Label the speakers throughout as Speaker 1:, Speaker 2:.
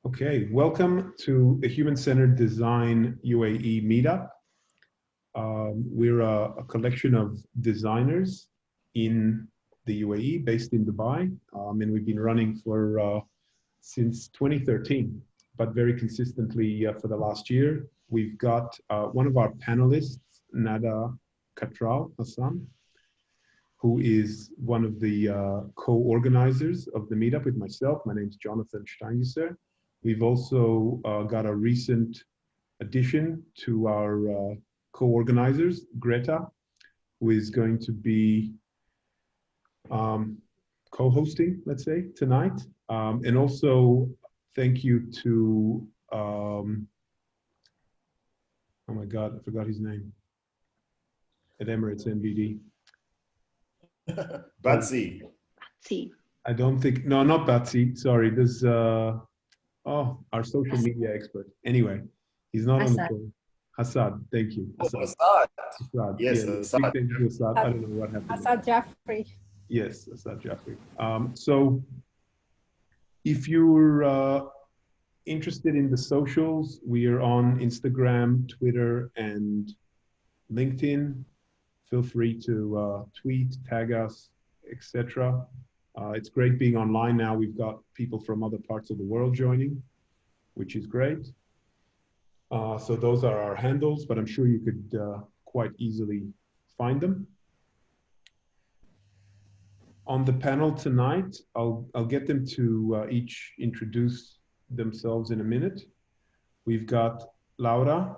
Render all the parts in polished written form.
Speaker 1: Okay, welcome to the Human-Centered Design UAE Meetup. We're a collection of designers in the UAE, based in Dubai, and we've been running for since 2013, but very consistently for the last year. We've got one of our panelists, Nada Katral Hassan, who is one of the co-organizers of the meetup with myself. My name is Jonathan Steingesser. We've also got a recent addition to our co-organizers, Greta, who is going to be co-hosting, let's say, tonight. And also thank you to, oh my God, I forgot his name, at Emirates NBD.
Speaker 2: Batsy.
Speaker 1: I don't think, no, not Batsy, sorry, there's, our social media expert. Anyway, he's not on the phone. Hassad, thank you.
Speaker 2: Hassad.
Speaker 1: Hassad.
Speaker 2: Yes,
Speaker 1: yeah,
Speaker 2: Hassad.
Speaker 1: Big thank you, Hassad. I don't know what happened.
Speaker 3: Hassad Jaffrey.
Speaker 1: Yes, Hassad Jaffrey. So if you're interested in the socials, we are on Instagram, Twitter, and LinkedIn. Feel free to tweet, tag us, etc. It's great being online now. We've got people from other parts of the world joining, which is great. So those are our handles, but I'm sure you could quite easily find them. On the panel tonight, I'll get them to each introduce themselves in a minute. We've got Laura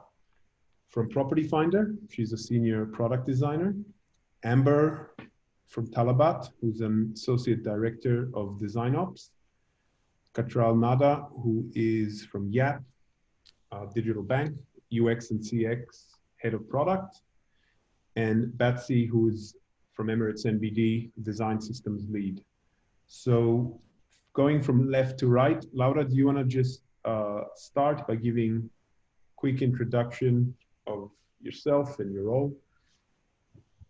Speaker 1: from Property Finder. She's a senior product designer. Amber from Talabat, who's an associate director of DesignOps. Katral Nada, who is from YAP, digital bank, UX and CX head of product. And Batsy, who is from Emirates NBD, design systems lead. So going from left to right, Laura, do you want to just start by giving a quick introduction of yourself and your role?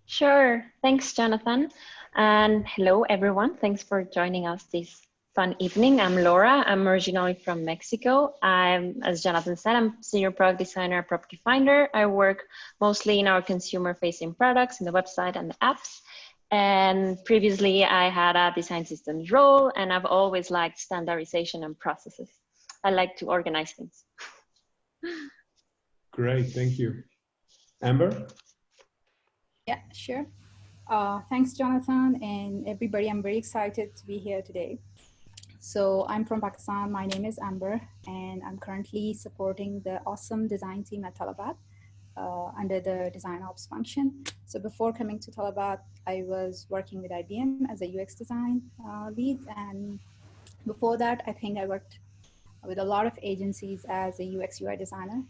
Speaker 4: Sure. Thanks, Jonathan. And hello, everyone. Thanks for joining us this fun evening. I'm Laura. I'm originally from Mexico. As Jonathan said, I'm senior product designer at Property Finder. I work mostly in our consumer-facing products, in the website and the apps. And previously, I had a design systems role, and I've always liked standardization and processes. I like to organize things.
Speaker 1: Great, thank you. Amber?
Speaker 3: Yeah, sure. Thanks, Jonathan, and everybody. I'm very excited to be here today. So I'm from Pakistan. My name is Amber, and I'm currently supporting the awesome design team at Talabat under the DesignOps function. So before coming to Talabat, I was working with IBM as a UX design lead. And before that, I think I worked with a lot of agencies as a UX UI designer.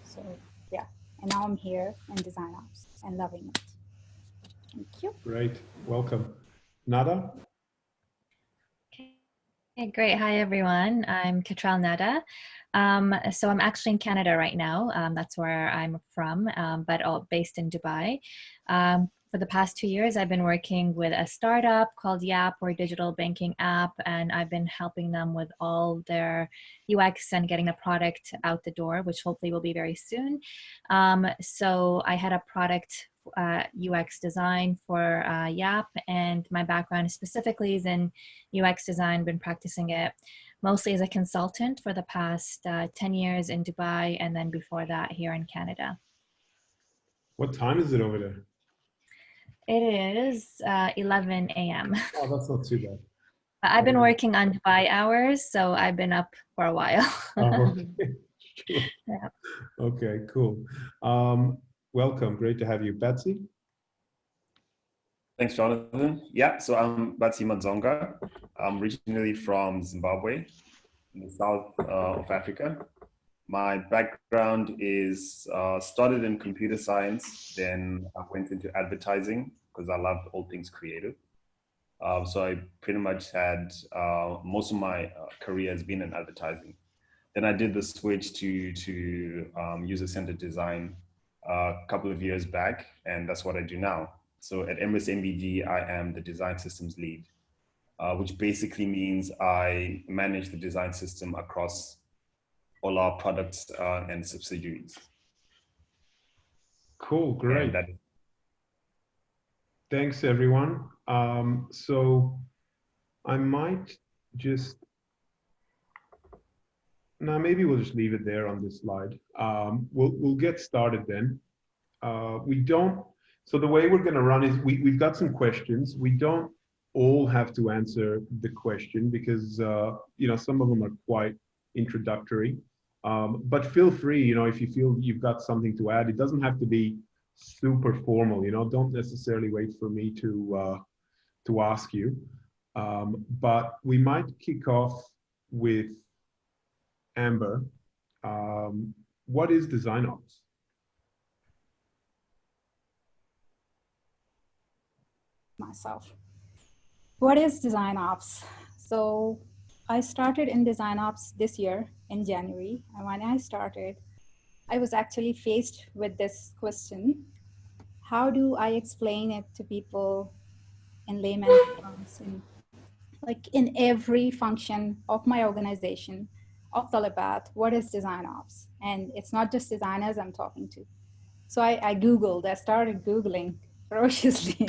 Speaker 3: So yeah, and now I'm here in DesignOps and loving it. Thank you.
Speaker 1: Great, welcome. Nada?
Speaker 5: Okay, great. Hi, everyone. I'm Katral Nada. So I'm actually in Canada right now. That's where I'm from, but based in Dubai. For the past 2 years, I've been working with a startup called YAP, or digital banking app, and I've been helping them with all their UX and getting the product out the door, which hopefully will be very soon. So I had a product UX design for YAP, and my background specifically is in UX design. Been practicing it mostly as a consultant for the past 10 years in Dubai, and then before that here in Canada.
Speaker 1: What time is it over there?
Speaker 5: It is 11 a.m.
Speaker 1: Oh, that's not too bad.
Speaker 5: I've been working on Dubai hours, so I've been up for a while.
Speaker 1: Oh, okay. Sure.
Speaker 5: Yeah.
Speaker 1: Okay, cool. Welcome, great to have you. Batsy?
Speaker 2: Thanks, Jonathan. Yeah, so I'm Batsy Madzonga. I'm originally from Zimbabwe, in the south of Africa. My background is started in computer science, then I went into advertising because I loved all things creative. So I pretty much had most of my career has been in advertising. Then I did the switch to user-centered design a couple of years back, and that's what I do now. So at Emirates NBD, I am the design systems lead, which basically means I manage the design system across all our products and subsidiaries.
Speaker 1: Cool, great.
Speaker 2: And that,
Speaker 1: Thanks, everyone. So I might just, now maybe we'll just leave it there on this slide. We'll get started then. So the way we're going to run is we've got some questions. We don't all have to answer the question because some of them are quite introductory. But feel free, if you feel you've got something to add. It doesn't have to be super formal. Don't necessarily wait for me to ask you. But we might kick off with Amber. What is DesignOps?
Speaker 3: Myself. What is DesignOps? So I started in DesignOps this year in January. And when I started, I was actually faced with this question. How do I explain it to people in layman's terms? In every function of my organization, of Talabat, what is DesignOps? And it's not just designers I'm talking to. So I started Googling ferociously.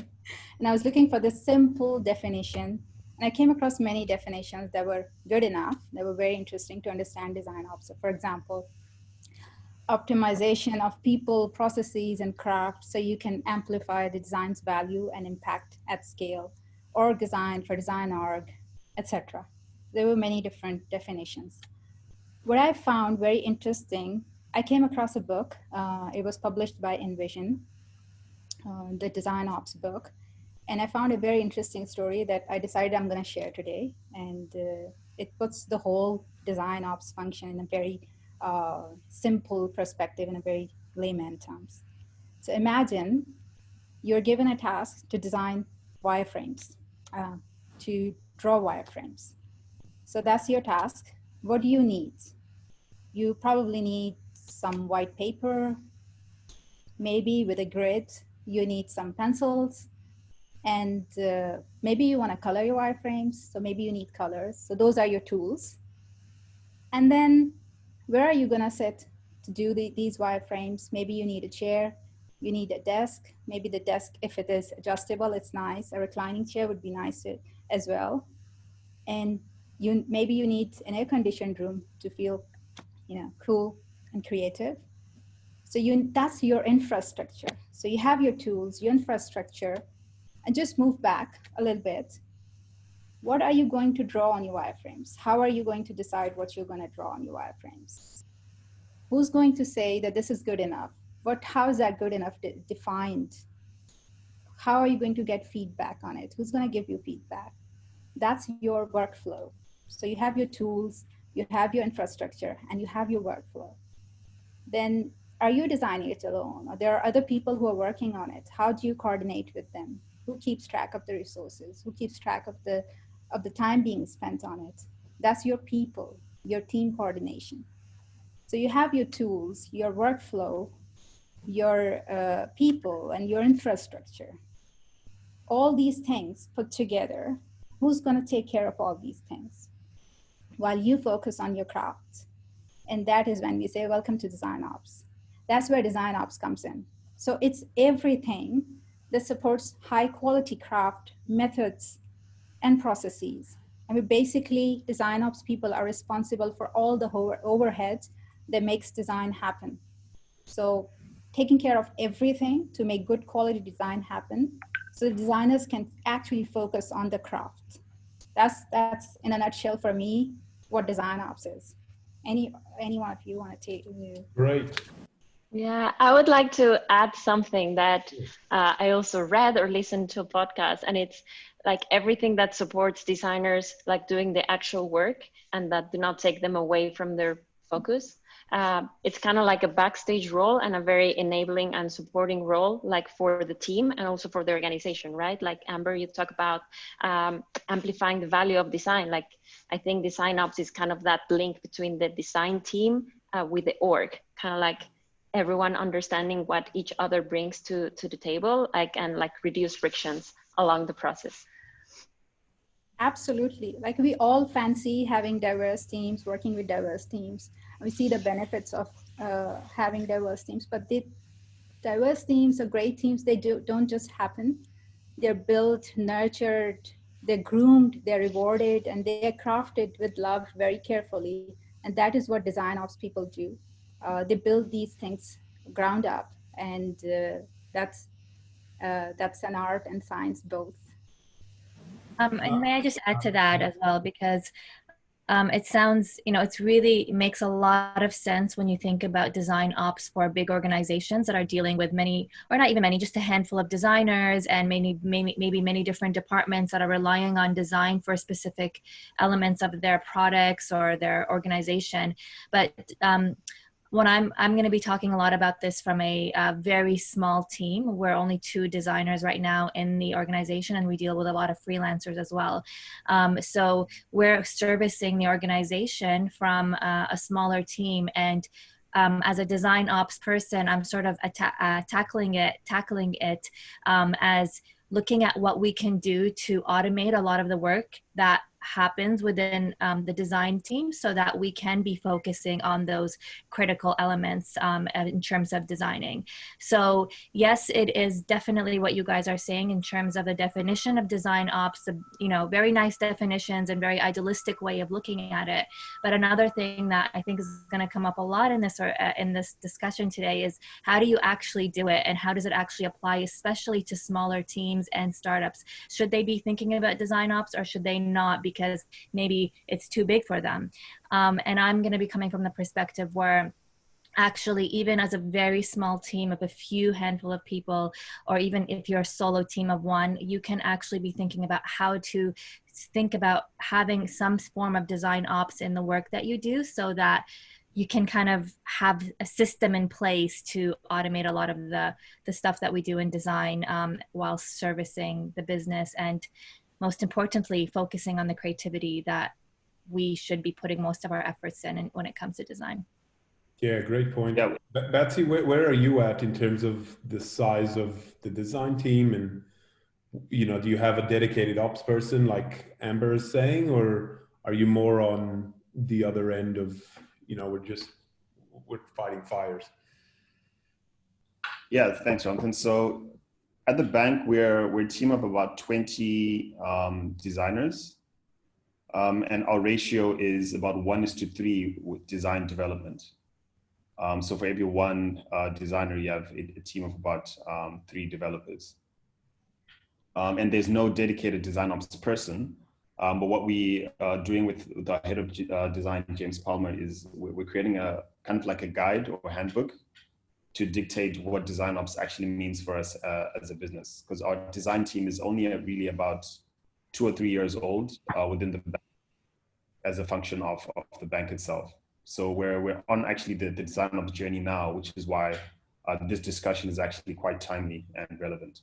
Speaker 3: And I was looking for this simple definition. And I came across many definitions that were good enough, that were very interesting to understand DesignOps. So for example, optimization of people, processes, and craft so you can amplify the design's value and impact at scale, org design for design org, etc. There were many different definitions. What I found very interesting, I came across a book. It was published by Envision, the DesignOps book. And I found a very interesting story that I decided I'm going to share today. And it puts the whole DesignOps function in a very simple perspective, in a very layman terms. So imagine you're given a task to design wireframes, to draw wireframes. So that's your task. What do you need? You probably need some white paper, maybe with a grid. You need some pencils, and maybe you want to color your wireframes. So maybe you need colors. So those are your tools. And then where are you going to sit to do these wireframes? Maybe you need a chair. You need a desk. Maybe the desk, if it is adjustable, it's nice. A reclining chair would be nice as well. And maybe you need an air-conditioned room to feel cool and creative. So that's your infrastructure. So you have your tools, your infrastructure, and just move back a little bit. What are you going to draw on your wireframes? How are you going to decide what you're going to draw on your wireframes? Who's going to say that this is good enough? How is that good enough defined? How are you going to get feedback on it? Who's going to give you feedback? That's your workflow. So you have your tools, you have your infrastructure, and you have your workflow. Then are you designing it alone? Or there are other people who are working on it. How do you coordinate with them? Who keeps track of the resources? Who keeps track of the time being spent on it? That's your people, your team coordination. So you have your tools, your workflow, your people, and your infrastructure. All these things put together, who's going to take care of all these things while you focus on your craft? And that is when we say, welcome to DesignOps. That's where DesignOps comes in. So it's everything that supports high quality craft, methods, and processes. And we basically, DesignOps people are responsible for all the overhead that makes design happen. So taking care of everything to make good quality design happen, so designers can actually focus on the craft. That's in a nutshell for me what DesignOps is. Any one of you want to take?
Speaker 1: Great.
Speaker 4: Yeah, I would like to add something that I also read or listened to a podcast, and it's like everything that supports designers like doing the actual work and that do not take them away from their focus. It's kind of like a backstage role and a very enabling and supporting role, like for the team and also for the organization, right? Like Amber, you talk about amplifying the value of design. Like I think DesignOps is kind of that link between the design team with the org, kind of like everyone understanding what each other brings to the table, and reduce frictions along the process.
Speaker 3: Absolutely. Like we all fancy having diverse teams, working with diverse teams. We see the benefits of having diverse teams, but the diverse teams or great teams, they don't just happen. They're built, nurtured, they're groomed, they're rewarded, and they're crafted with love very carefully. And that is what design ops people do. They build these things ground up, and that's an art and science both.
Speaker 5: And may I just add to that as well, because it sounds, it's really makes a lot of sense when you think about design ops for big organizations that are dealing with many, or not even many, just a handful of designers and maybe many different departments that are relying on design for specific elements of their products or their organization. But when I'm going to be talking a lot about this from a very small team. We're only 2 designers right now in the organization, and we deal with a lot of freelancers as well. So we're servicing the organization from a smaller team, and as a design ops person, I'm sort of tackling it as looking at what we can do to automate a lot of the work that happens within the design team, so that we can be focusing on those critical elements in terms of designing. So yes, it is definitely what you guys are saying in terms of the definition of design ops, very nice definitions and very idealistic way of looking at it. But another thing that I think is going to come up a lot in this discussion today is, how do you actually do it, and how does it actually apply, especially to smaller teams and startups? Should they be thinking about design ops, or should they not, because maybe it's too big for them? And I'm going to be coming from the perspective where actually, even as a very small team of a few handful of people, or even if you're a solo team of 1, you can actually be thinking about how to think about having some form of design ops in the work that you do, so that you can kind of have a system in place to automate a lot of the stuff that we do in design, while servicing the business, and most importantly, focusing on the creativity that we should be putting most of our efforts in when it comes to design.
Speaker 1: Yeah, great point.
Speaker 2: Yeah.
Speaker 1: Betsy, where are you at in terms of the size of the design team? And, do you have a dedicated ops person like Amber is saying, or are you more on the other end of, we're fighting fires?
Speaker 2: Yeah, thanks, Jonathan. So at the bank, we're a team of about 20 designers, and our ratio is about 1:3 with design development. So for every 1 designer, you have a team of about 3 developers. And there's no dedicated design ops person. But what we are doing with the head of design, James Palmer, is we're creating a kind of like a guide or handbook to dictate what design ops actually means for us as a business. Because our design team is only really about 2 or 3 years old within the bank as a function of the bank itself. So we're on actually the design ops journey now, which is why this discussion is actually quite timely and relevant.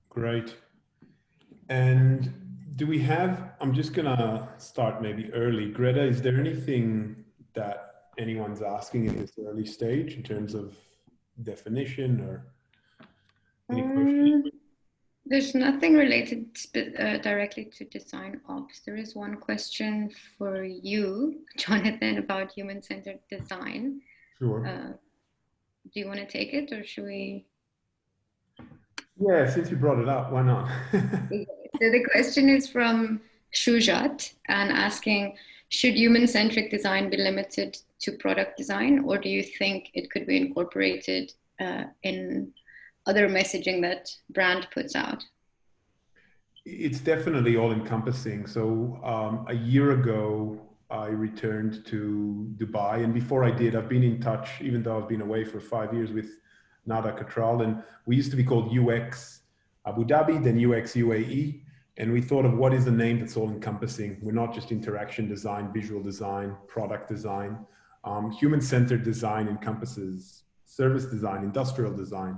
Speaker 1: Great. And do we have, I'm just going to start maybe early. Greta, is there anything that anyone's asking in this early stage in terms of definition or any questions?
Speaker 6: There's nothing related directly to design ops. There is one question for you, Jonathan, about human-centered design.
Speaker 1: Sure.
Speaker 6: Do you want to take it, or should we?
Speaker 1: Yeah, since you brought it up, why not?
Speaker 6: So the question is from Shujat, and asking, should human-centric design be limited to product design, or do you think it could be incorporated in other messaging that brand puts out?
Speaker 1: It's definitely all encompassing. So a year ago, I returned to Dubai, and before I did, I've been in touch, even though I've been away for 5 years, with Nada Katral, and we used to be called UX Abu Dhabi, then UX UAE, and we thought of what is the name that's all encompassing. We're not just interaction design, visual design, product design. Human-centered design encompasses service design, industrial design,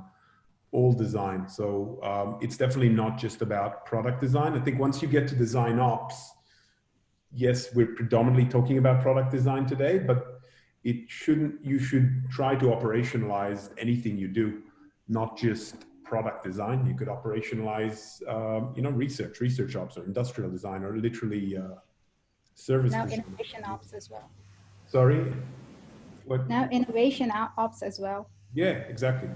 Speaker 1: all design. So it's definitely not just about product design. I think once you get to design ops, yes, we're predominantly talking about product design today, but you should try to operationalize anything you do, not just product design. You could operationalize, research ops or industrial design, or literally service
Speaker 3: now
Speaker 1: design.
Speaker 3: innovation ops as well.
Speaker 1: Sorry? What?
Speaker 3: Now innovation ops as well.
Speaker 1: Yeah, exactly.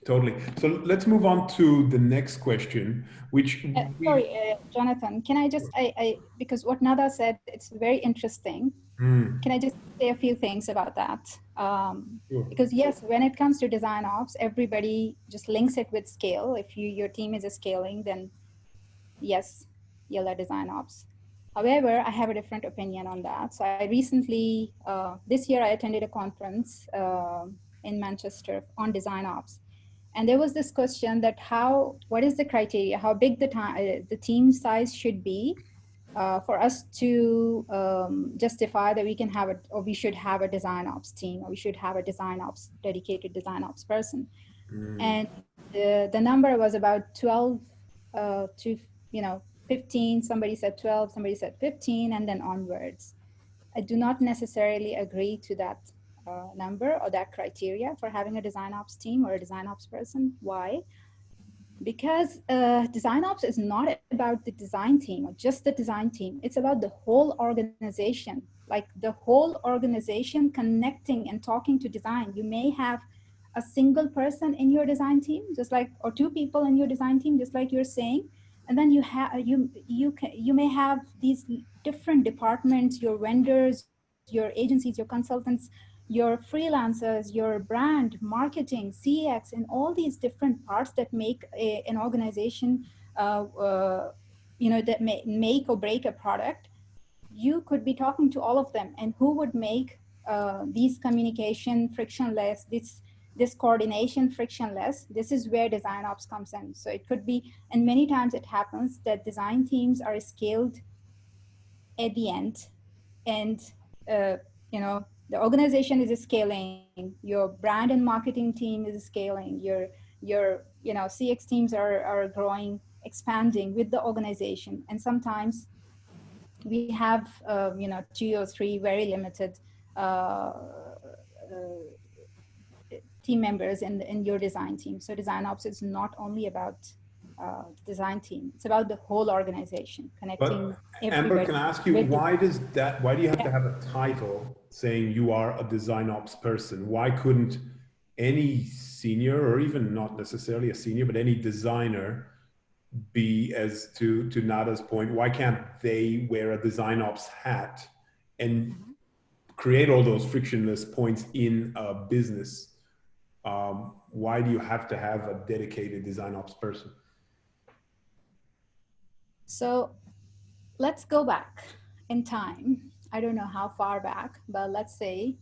Speaker 1: Totally. So let's move on to the next question, which
Speaker 3: sorry, Jonathan, can I just, because what Nada said, it's very interesting. Can I just say a few things about that?
Speaker 1: Sure.
Speaker 3: Because yes, when it comes to design ops, everybody just links it with scale. If your team is scaling, then yes, you'll have design ops. However, I have a different opinion on that. So I recently, this year I attended a conference in Manchester on design ops. And there was this question that what is the criteria, how big the team size should be for us to justify that we can have or we should have a design ops team, or we should have a dedicated design ops person. And the number was about 12 to 15. Somebody said 12, somebody said 15, and then onwards. I do not necessarily agree to that number or that criteria for having a design ops team or a design ops person. Why? Because design ops is not about the design team or just the design team. It's about the whole organization, like the whole organization connecting and talking to design. You may have a single person in your design team, just like, or two people in your design team, just like you're saying. And then you may have these different departments, your vendors, your agencies, your consultants, your freelancers, your brand, marketing, CX, and all these different parts that make an organization, that make or break a product. You could be talking to all of them, and who would make these communication frictionless, this coordination frictionless? This is where design ops comes in. So it could be, and many times it happens that design teams are scaled at the end, and the organization is scaling, your brand and marketing team is scaling, your CX teams are growing, expanding with the organization. And sometimes we have 2 or 3 very limited team members in your design team. So design ops is not only about the design team, it's about the whole organization, connecting everybody.
Speaker 1: Amber, can I ask you, why do you have to have a title saying you are a design ops person? Why couldn't any senior, or even not necessarily a senior, but any designer be, as to Nada's point, why can't they wear a design ops hat and create all those frictionless points in a business? Why do you have to have a dedicated design ops person?
Speaker 3: So let's go back in time. I don't know how far back, but let's say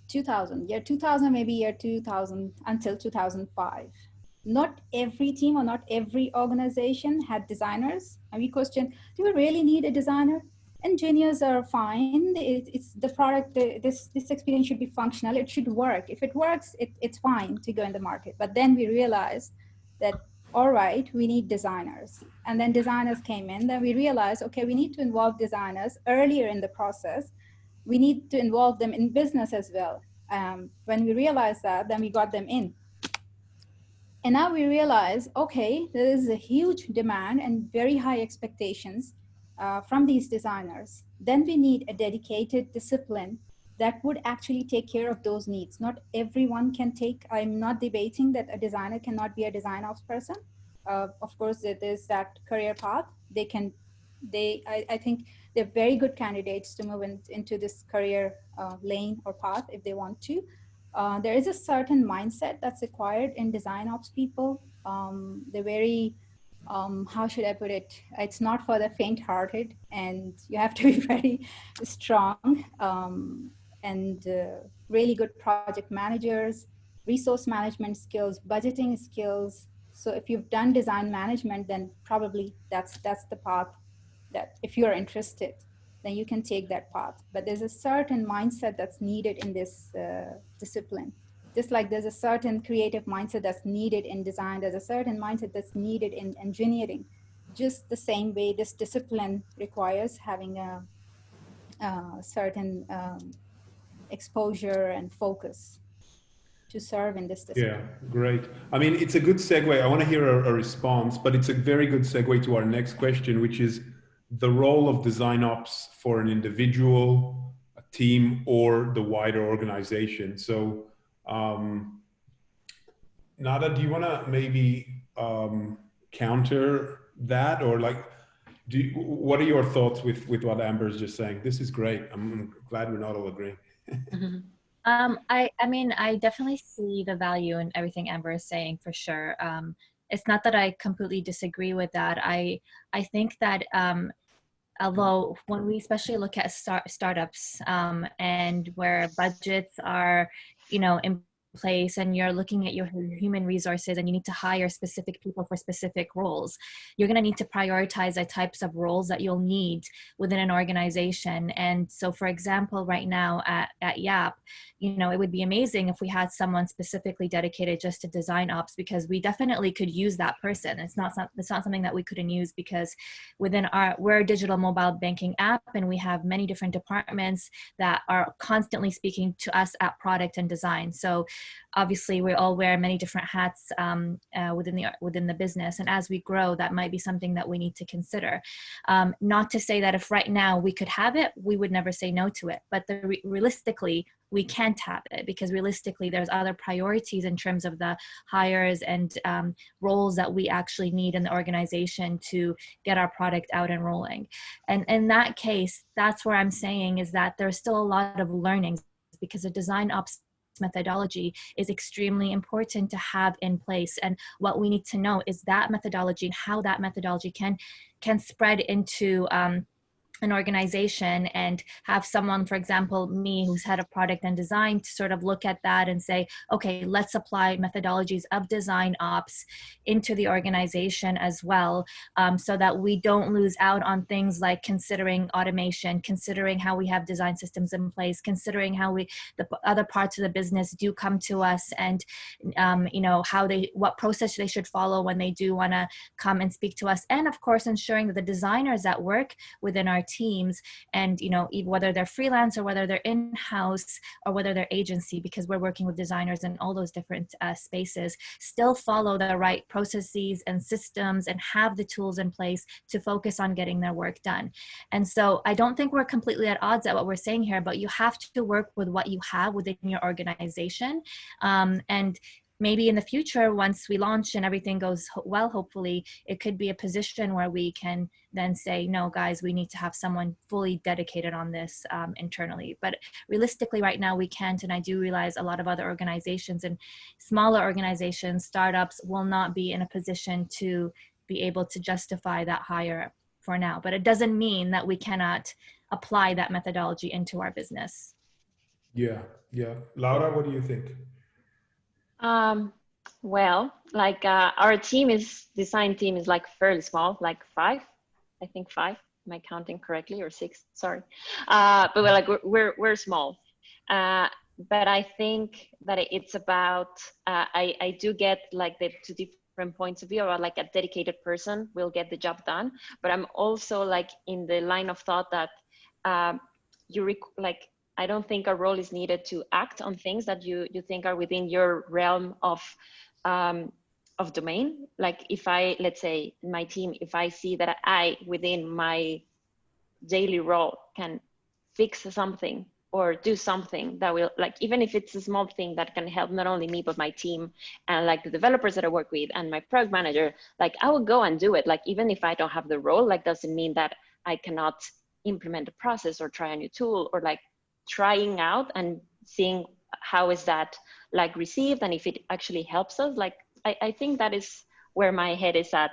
Speaker 3: 2000, maybe year 2000 until 2005. Not every team or not every organization had designers. And we questioned, do we really need a designer? Engineers are fine. It's the product, this experience should be functional. It should work. If it works, it's fine to go in the market. But then we realized that, all right, we need designers. And then designers came in. Then we realized, okay, we need to involve designers earlier in the process. We need to involve them in business as well. When we realized that, then we got them in. And now we realize, okay, there is a huge demand and very high expectations from these designers. Then we need a dedicated discipline that would actually take care of those needs. Not everyone can take, I'm not debating that a designer cannot be a design ops person. Of course, there's that career path. I think they're very good candidates to move into this career lane or path if they want to. There is a certain mindset that's required in design ops people. They're very, how should I put it? It's not for the faint-hearted, and you have to be very strong and really good project managers, resource management skills, budgeting skills. So if you've done design management, then probably that's the path that if you're interested, then you can take that path. But there's a certain mindset that's needed in this discipline. Just like there's a certain creative mindset that's needed in design, there's a certain mindset that's needed in engineering. Just the same way, this discipline requires having a certain exposure and focus to serve in this discipline.
Speaker 1: Yeah, great. I mean, it's a good segue. I want to hear a response, but it's a very good segue to our next question, which is the role of design ops for an individual, a team or the wider organization. So Nada, do you want to maybe counter that, or like, what are your thoughts with what Amber's just saying? This is great. I'm glad we're not all agreeing.
Speaker 5: I mean, I definitely see the value in everything Amber is saying, for sure. It's not that I completely disagree with that. I think that although when we especially look at startups and where budgets are, you know, in place, and you're looking at your human resources and you need to hire specific people for specific roles, you're going to need to prioritize the types of roles that you'll need within an organization. And so, for example, right now at Yap, you know, it would be amazing if we had someone specifically dedicated just to design ops, because we definitely could use that person. It's not something that we couldn't use, because within we're a digital mobile banking app, and we have many different departments that are constantly speaking to us at product and design. So obviously we all wear many different hats within the business, and as we grow, that might be something that we need to consider. Not to say that if right now we could have it, we would never say no to it, but realistically we can't have it, because realistically there's other priorities in terms of the hires and roles that we actually need in the organization to get our product out and rolling. And in that case, that's where I'm saying is that there's still a lot of learnings, because the design ops methodology is extremely important to have in place. And what we need to know is that methodology and how that methodology can spread into an organization, and have someone, for example, me, who's head of product and design, to sort of look at that and say, okay, let's apply methodologies of design ops into the organization as well, so that we don't lose out on things like considering automation, considering how we have design systems in place, considering how the other parts of the business do come to us, and you know, what process they should follow when they do want to come and speak to us. And of course, ensuring that the designers that work within our teams, and you know, whether they're freelance or whether they're in-house or whether they're agency, because we're working with designers in all those different spaces, still follow the right processes and systems and have the tools in place to focus on getting their work done. And so I don't think we're completely at odds at what we're saying here, but you have to work with what you have within your organization. And maybe in the future, once we launch and everything goes well, hopefully, it could be a position where we can then say, no, guys, we need to have someone fully dedicated on this internally. But realistically, right now, we can't. And I do realize a lot of other organizations and smaller organizations, startups, will not be in a position to be able to justify that hire for now. But it doesn't mean that we cannot apply that methodology into our business.
Speaker 1: Yeah. Laura, what do you think?
Speaker 4: Well, like our design team is like fairly small, like 5, I think 5, am I counting correctly, or 6, sorry. But we're small. But I think that it's about, I do get like the 2 different points of view, or like a dedicated person will get the job done. But I'm also like in the line of thought that I don't think a role is needed to act on things that you think are within your realm of domain. Like if let's say my team, if I see that I, within my daily role, can fix something or do something that will, like, even if it's a small thing that can help not only me, but my team and like the developers that I work with and my product manager, like I will go and do it. Like, even if I don't have the role, like doesn't mean that I cannot implement a process or try a new tool, or like trying out and seeing how is that like received, and if it actually helps us. Like I think that is where my head is at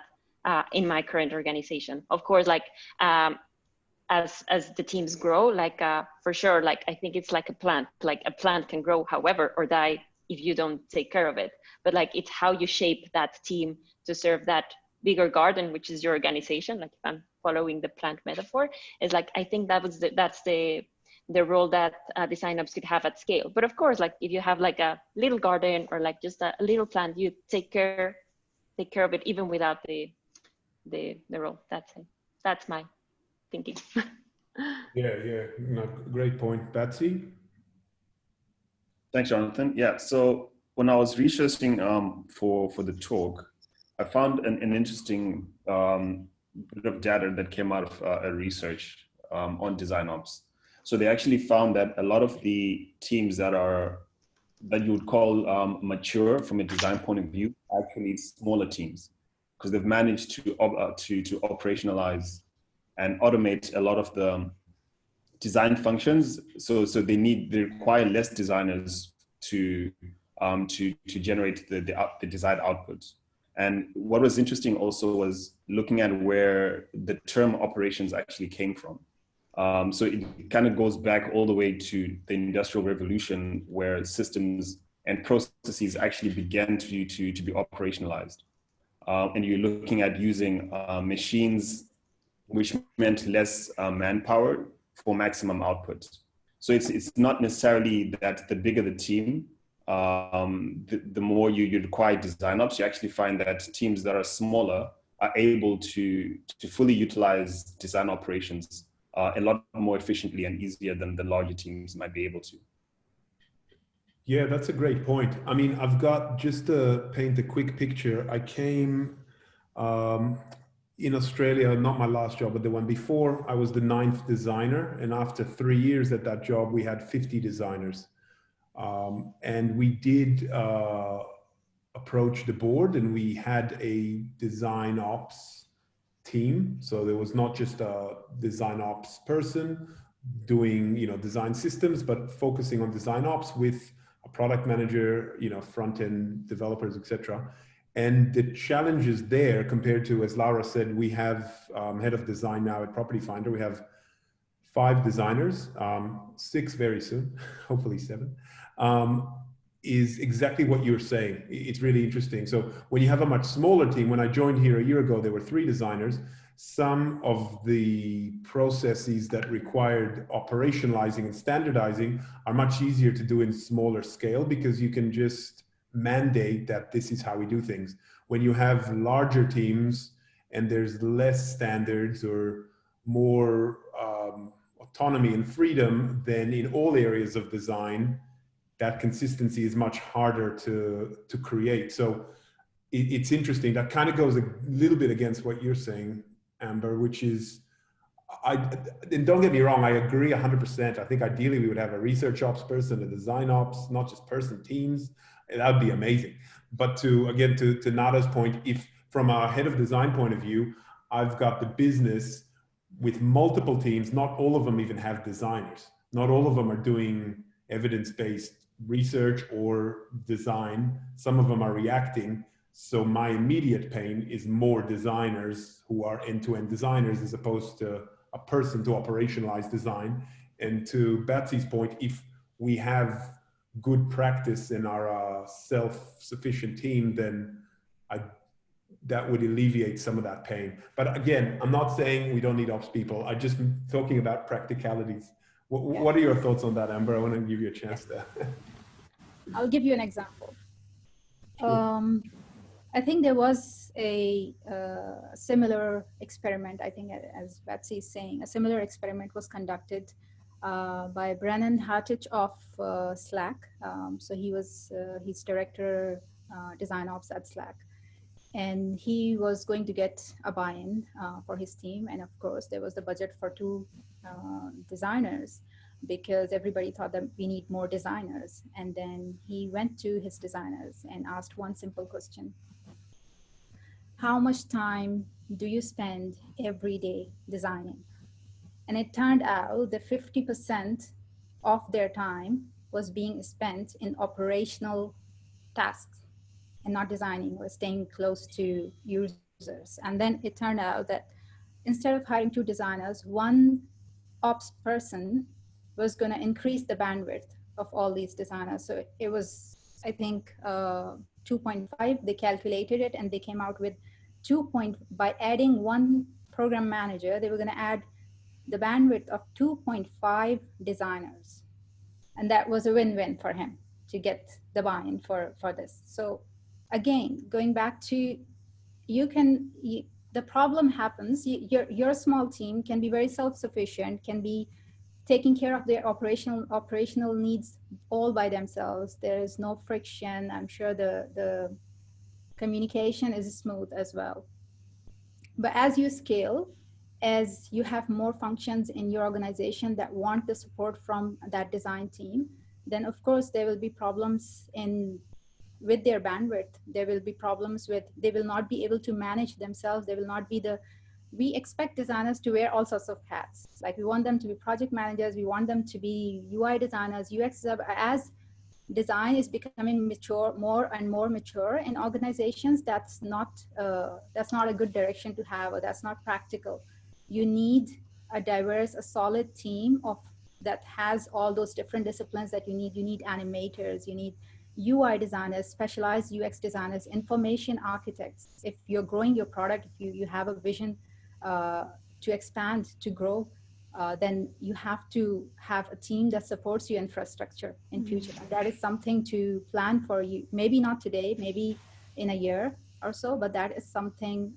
Speaker 4: in my current organization. Of course, like as the teams grow, like for sure, like I think it's like a plant. Like a plant can grow however or die if you don't take care of it. But like it's how you shape that team to serve that bigger garden, which is your organization. Like if I'm following the plant metaphor, is like I think that's the role that DesignOps could have at scale. But of course, like if you have like a little garden or like just a little plant, you take care of it even without the role. That's my thinking.
Speaker 1: Yeah. No, great point. Betsy?
Speaker 2: Thanks, Jonathan. Yeah, so when I was researching for the talk, I found an interesting bit of data that came out of a research on DesignOps, So they actually found that a lot of the teams that you would call mature from a design point of view, actually smaller teams, because they've managed to operationalize and automate a lot of the design functions. So they require less designers to generate the desired outputs. And what was interesting also was looking at where the term operations actually came from. So it kind of goes back all the way to the Industrial Revolution, where systems and processes actually began to be operationalized. And you're looking at using machines, which meant less manpower for maximum output. So it's not necessarily that the bigger the team, the more you require design ops. You actually find that teams that are smaller are able to fully utilize design operations a lot more efficiently and easier than the larger teams might be able to.
Speaker 1: Yeah, that's a great point. I mean, I've got, just to paint a quick picture, I came in Australia, not my last job, but the one before, I was the 9th designer. And after 3 years at that job, we had 50 designers. And we did approach the board, and we had a design ops team. So there was not just a design ops person doing, design systems, but focusing on design ops with a product manager, front end developers, etc. And the challenges there, compared to, as Laura said, we have head of design now at Property Finder. We have 5 designers, 6 very soon, hopefully 7. Is exactly what you're saying. It's really interesting. So when you have a much smaller team, when I joined here a year ago, there were 3 designers. Some of the processes that required operationalizing and standardizing are much easier to do in smaller scale, because you can just mandate that this is how we do things. When you have larger teams and there's less standards or more autonomy and freedom, then in all areas of design, that consistency is much harder to create. So it's interesting. That kind of goes a little bit against what you're saying, Amber, which is, and don't get me wrong, I agree 100%. I think ideally we would have a research ops person, a design ops, not just person, teams. That would be amazing. But to Nada's point, if from a head of design point of view, I've got the business with multiple teams, not all of them even have designers. Not all of them are doing evidence-based research or design. Some of them are reacting. So my immediate pain is more designers who are end-to-end designers, as opposed to a person to operationalize design. And to Batsy's point, if we have good practice in our self-sufficient team, then that would alleviate some of that pain. But again, I'm not saying we don't need ops people. I'm just talking about practicalities. What are your thoughts on that, Amber? I want to give you a chance to.
Speaker 3: I'll give you an example.
Speaker 1: Sure.
Speaker 3: I think there was a similar experiment, I think, as Betsy is saying, a similar experiment was conducted by Brennan Hartich of Slack. So he's director design ops at Slack. And he was going to get a buy-in for his team. And of course, there was the budget for 2 designers, because everybody thought that we need more designers. And then he went to his designers and asked one simple question: how much time do you spend every day designing? And it turned out that 50% of their time was being spent in operational tasks and not designing, or staying close to users. And then it turned out that instead of hiring 2 designers, 1 ops person was going to increase the bandwidth of all these designers. So it was, I think, 2.5. They calculated it and they came out with by adding 1 program manager, they were going to add the bandwidth of 2.5 designers. And that was a win-win for him to get the buy-in for this. So again, going back to, the problem happens, your small team can be very self-sufficient, can be taking care of their operational needs all by themselves. There is no friction. I'm sure the communication is smooth as well. But as you scale, as you have more functions in your organization that want the support from that design team, then of course there will be problems with their bandwidth. There will be problems with, they will not be able to manage themselves. They will not be we expect designers to wear all sorts of hats. Like we want them to be project managers. We want them to be UI designers, UX. As design is becoming mature, more and more mature in organizations, that's not a good direction to have, or that's not practical. You need a diverse, a solid team that has all those different disciplines that you need. You need animators, you need UI designers, specialized UX designers, information architects. If you're growing your product, if you have a vision to expand, to grow, then you have to have a team that supports your infrastructure in future. And that is something to plan for you. Maybe not today, maybe in a year or so, but that is something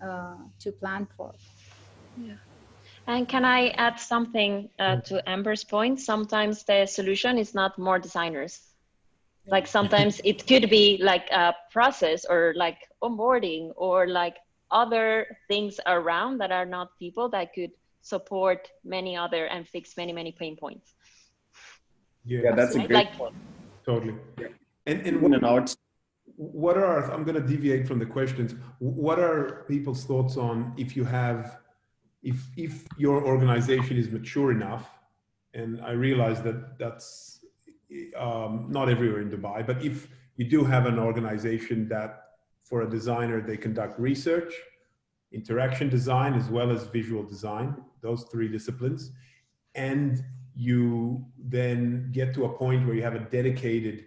Speaker 3: to plan for.
Speaker 4: Yeah. And can I add something to Amber's point? Sometimes the solution is not more designers. Like sometimes it could be like a process or like onboarding or like other things around that are not people that could support many other and fix many pain points.
Speaker 2: Yeah, that's a great point.
Speaker 1: Totally.
Speaker 2: Yeah.
Speaker 1: And what are, I'm going to deviate from the questions. What are people's thoughts on if you have, if your organization is mature enough, and I realize that that's not everywhere in Dubai, but if you do have an organization that for a designer, they conduct research, interaction design, as well as visual design, those three disciplines, and you then get to a point where you have a dedicated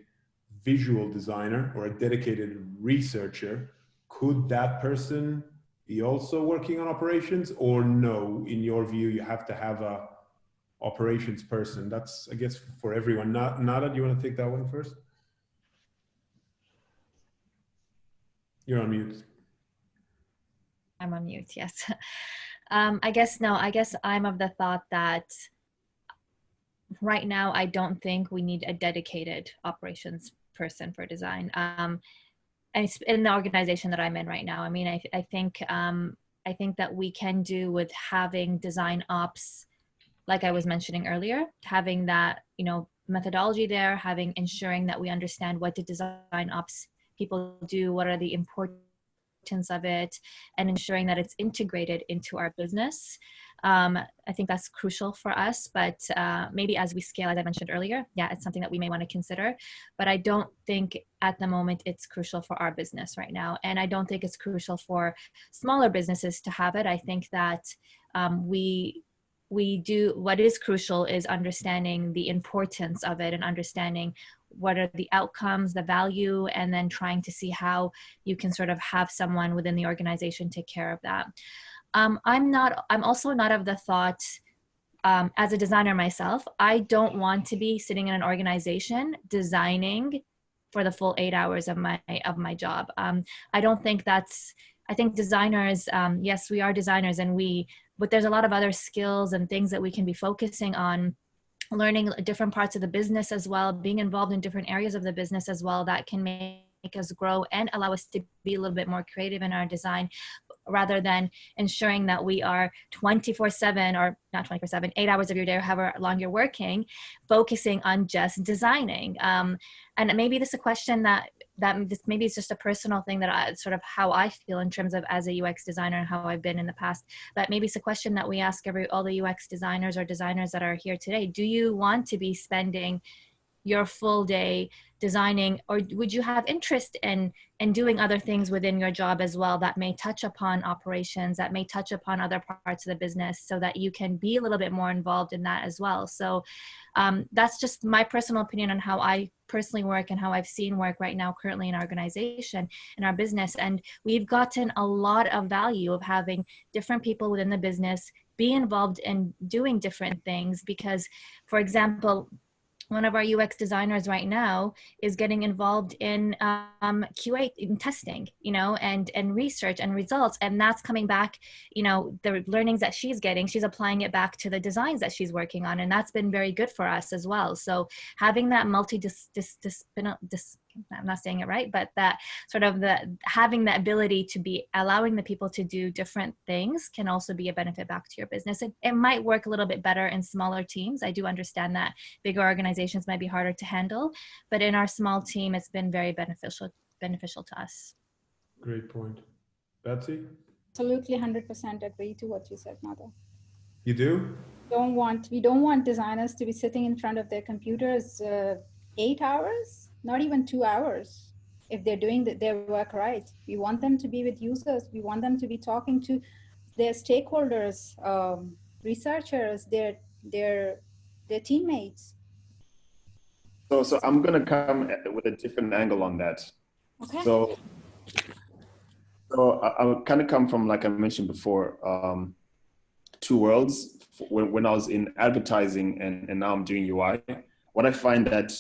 Speaker 1: visual designer or a dedicated researcher, could that person be also working on operations, or no, in your view, you have to have a operations person? That's, I guess, for everyone. Nada, do you want to take that one first? You're on mute.
Speaker 5: I'm on mute, yes. I guess I'm of the thought that right now, I don't think we need a dedicated operations person for design. And it's in the organization that I'm in right now. I mean, I think that we can do with having design ops, like I was mentioning earlier, having that, methodology there, ensuring that we understand what the design ops people do, what are the importance of it, and ensuring that it's integrated into our business. I think that's crucial for us, but maybe as we scale, as I mentioned earlier, yeah, it's something that we may want to consider, but I don't think at the moment it's crucial for our business right now. And I don't think it's crucial for smaller businesses to have it. I think that what is crucial is understanding the importance of it and understanding what are the outcomes, the value, and then trying to see how you can sort of have someone within the organization take care of that. I'm also not of the thought, as a designer myself, I don't want to be sitting in an organization designing for the full 8 hours of my job. I don't think I think designers, yes, we are designers but there's a lot of other skills and things that we can be focusing on, learning different parts of the business as well, being involved in different areas of the business as well, that can make us grow and allow us to be a little bit more creative in our design, rather than ensuring that we are 24/7, or not 24/7, 8 hours of your day, or however long you're working, focusing on just designing. And maybe this is a question that maybe it's just a personal thing that sort of how I feel in terms of as a UX designer and how I've been in the past, but maybe it's a question that we ask all the UX designers or designers that are here today. Do you want to be spending your full day designing, or would you have interest in doing other things within your job as well that may touch upon operations, that may touch upon other parts of the business, so that you can be a little bit more involved in that as well? So that's just my personal opinion on how I personally work and how I've seen work right now currently in our organization, in our business. And we've gotten a lot of value of having different people within the business be involved in doing different things, because, for example, one of our UX designers right now is getting involved in QA, in testing, and research and results. And that's coming back, the learnings that she's getting, she's applying it back to the designs that she's working on. And that's been very good for us as well. So having that I'm not saying it right, but that sort of having the ability to be allowing the people to do different things can also be a benefit back to your business. It might work a little bit better in smaller teams. I do understand that bigger organizations might be harder to handle, but in our small team, it's been very beneficial to us.
Speaker 1: Great point. Betsy?
Speaker 3: Absolutely 100% agree to what you said, Nada.
Speaker 1: You do?
Speaker 3: We don't want designers to be sitting in front of their computers 8 hours, not even 2 hours, if they're doing their work right. We want them to be with users. We want them to be talking to their stakeholders, researchers, their teammates.
Speaker 2: So I'm gonna come with a different angle on that.
Speaker 3: Okay.
Speaker 2: So I kind of come from, like I mentioned before, two worlds. When I was in advertising and now I'm doing UI, what I find that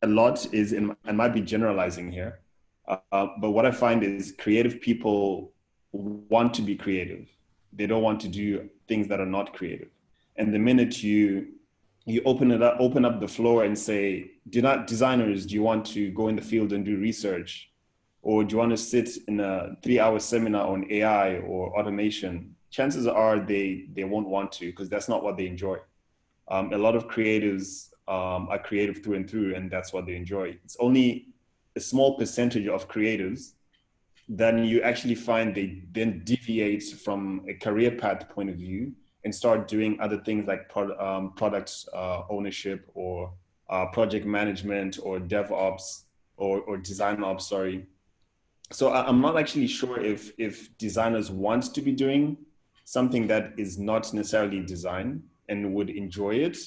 Speaker 2: a lot is, I might be generalizing here, but what I find is creative people want to be creative. They don't want to do things that are not creative. And the minute you open up the floor and say, designers, do you want to go in the field and do research? Or do you want to sit in a 3-hour seminar on AI or automation? Chances are they won't want to, because that's not what they enjoy. A lot of creatives are creative through and through, and that's what they enjoy. It's only a small percentage of creatives then you actually find they then deviate from a career path point of view and start doing other things like product ownership or project management or DevOps or DesignOps, sorry. So I'm not actually sure if designers want to be doing something that is not necessarily design and would enjoy it.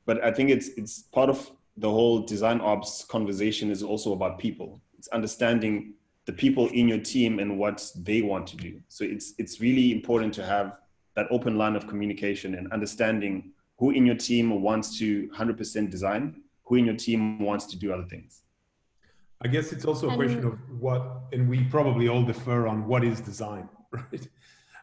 Speaker 2: But I think it's part of the whole DesignOps conversation is also about people. It's understanding the people in your team and what they want to do. So it's really important to have that open line of communication and understanding who in your team wants to 100% design, who in your team wants to do other things.
Speaker 1: I guess it's also a question of what, and we probably all differ on what is design, right?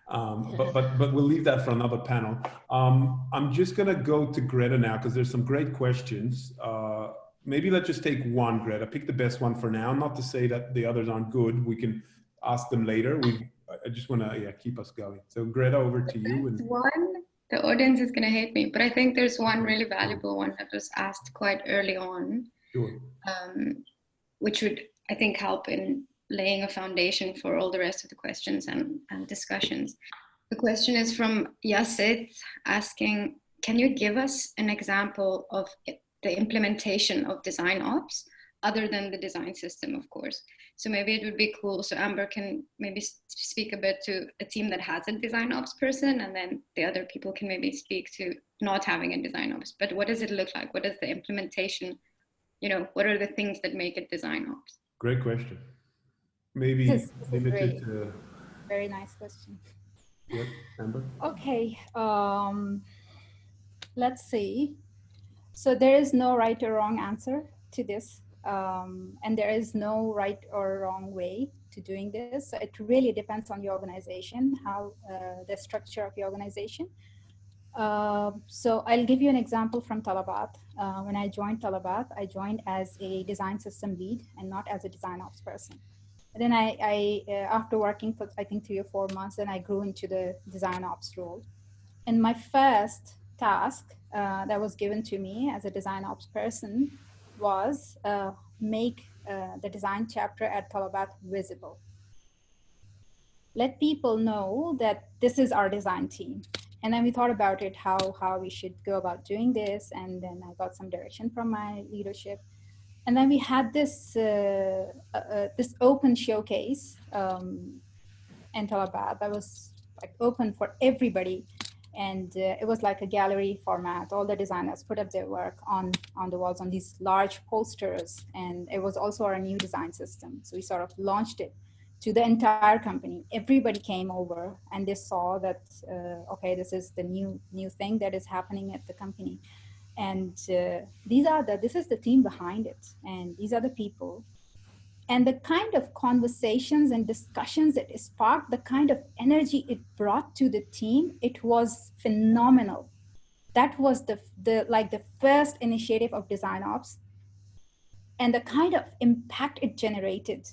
Speaker 1: But we'll leave that for another panel. I'm just gonna go to Greta now because there's some great questions. Maybe let's just take one, Greta. Pick the best one for now. Not to say that the others aren't good. We can ask them later. I just want to keep us going. So Greta, over to you. And
Speaker 6: one, the audience is going to hate me, but I think there's one really valuable one that was asked quite early on,
Speaker 1: sure.
Speaker 6: Which would, I think, help in laying a foundation for all the rest of the questions and discussions. The question is from Yasid asking, can you give us an example of the implementation of DesignOps other than the design system, of course? So maybe it would be cool. So Amber can maybe speak a bit to a team that has a DesignOps person, and then the other people can maybe speak to not having a DesignOps. But what does it look like? What is the implementation? You know, what are the things that make it DesignOps?
Speaker 1: Great question. Maybe limited to...
Speaker 3: Very nice question.
Speaker 1: Yep, Amber.
Speaker 3: Okay, let's see. So there is no right or wrong answer to this. And there is no right or wrong way to doing this. So it really depends on your organization, how the structure of your organization. So I'll give you an example from Talabat. When I joined Talabat, I joined as a design system lead and not as a DesignOps person. And then I after working for I think 3 or 4 months, then I grew into the DesignOps role. And my first task that was given to me as a DesignOps person was make the design chapter at Talabat visible. Let people know that this is our design team. And then we thought about it, how we should go about doing this. And then I got some direction from my leadership. And then we had this, this open showcase in Talabat that was like open for everybody. And it was like a gallery format. All the designers put up their work on the walls on these large posters. And it was also our new design system. So we sort of launched it to the entire company. Everybody came over and they saw that, okay, this is the new thing that is happening at the company. And this is the team behind it. And these are the people. And the kind of conversations and discussions that it sparked, the kind of energy it brought to the team, it was phenomenal. That was the first initiative of DesignOps and the kind of impact it generated.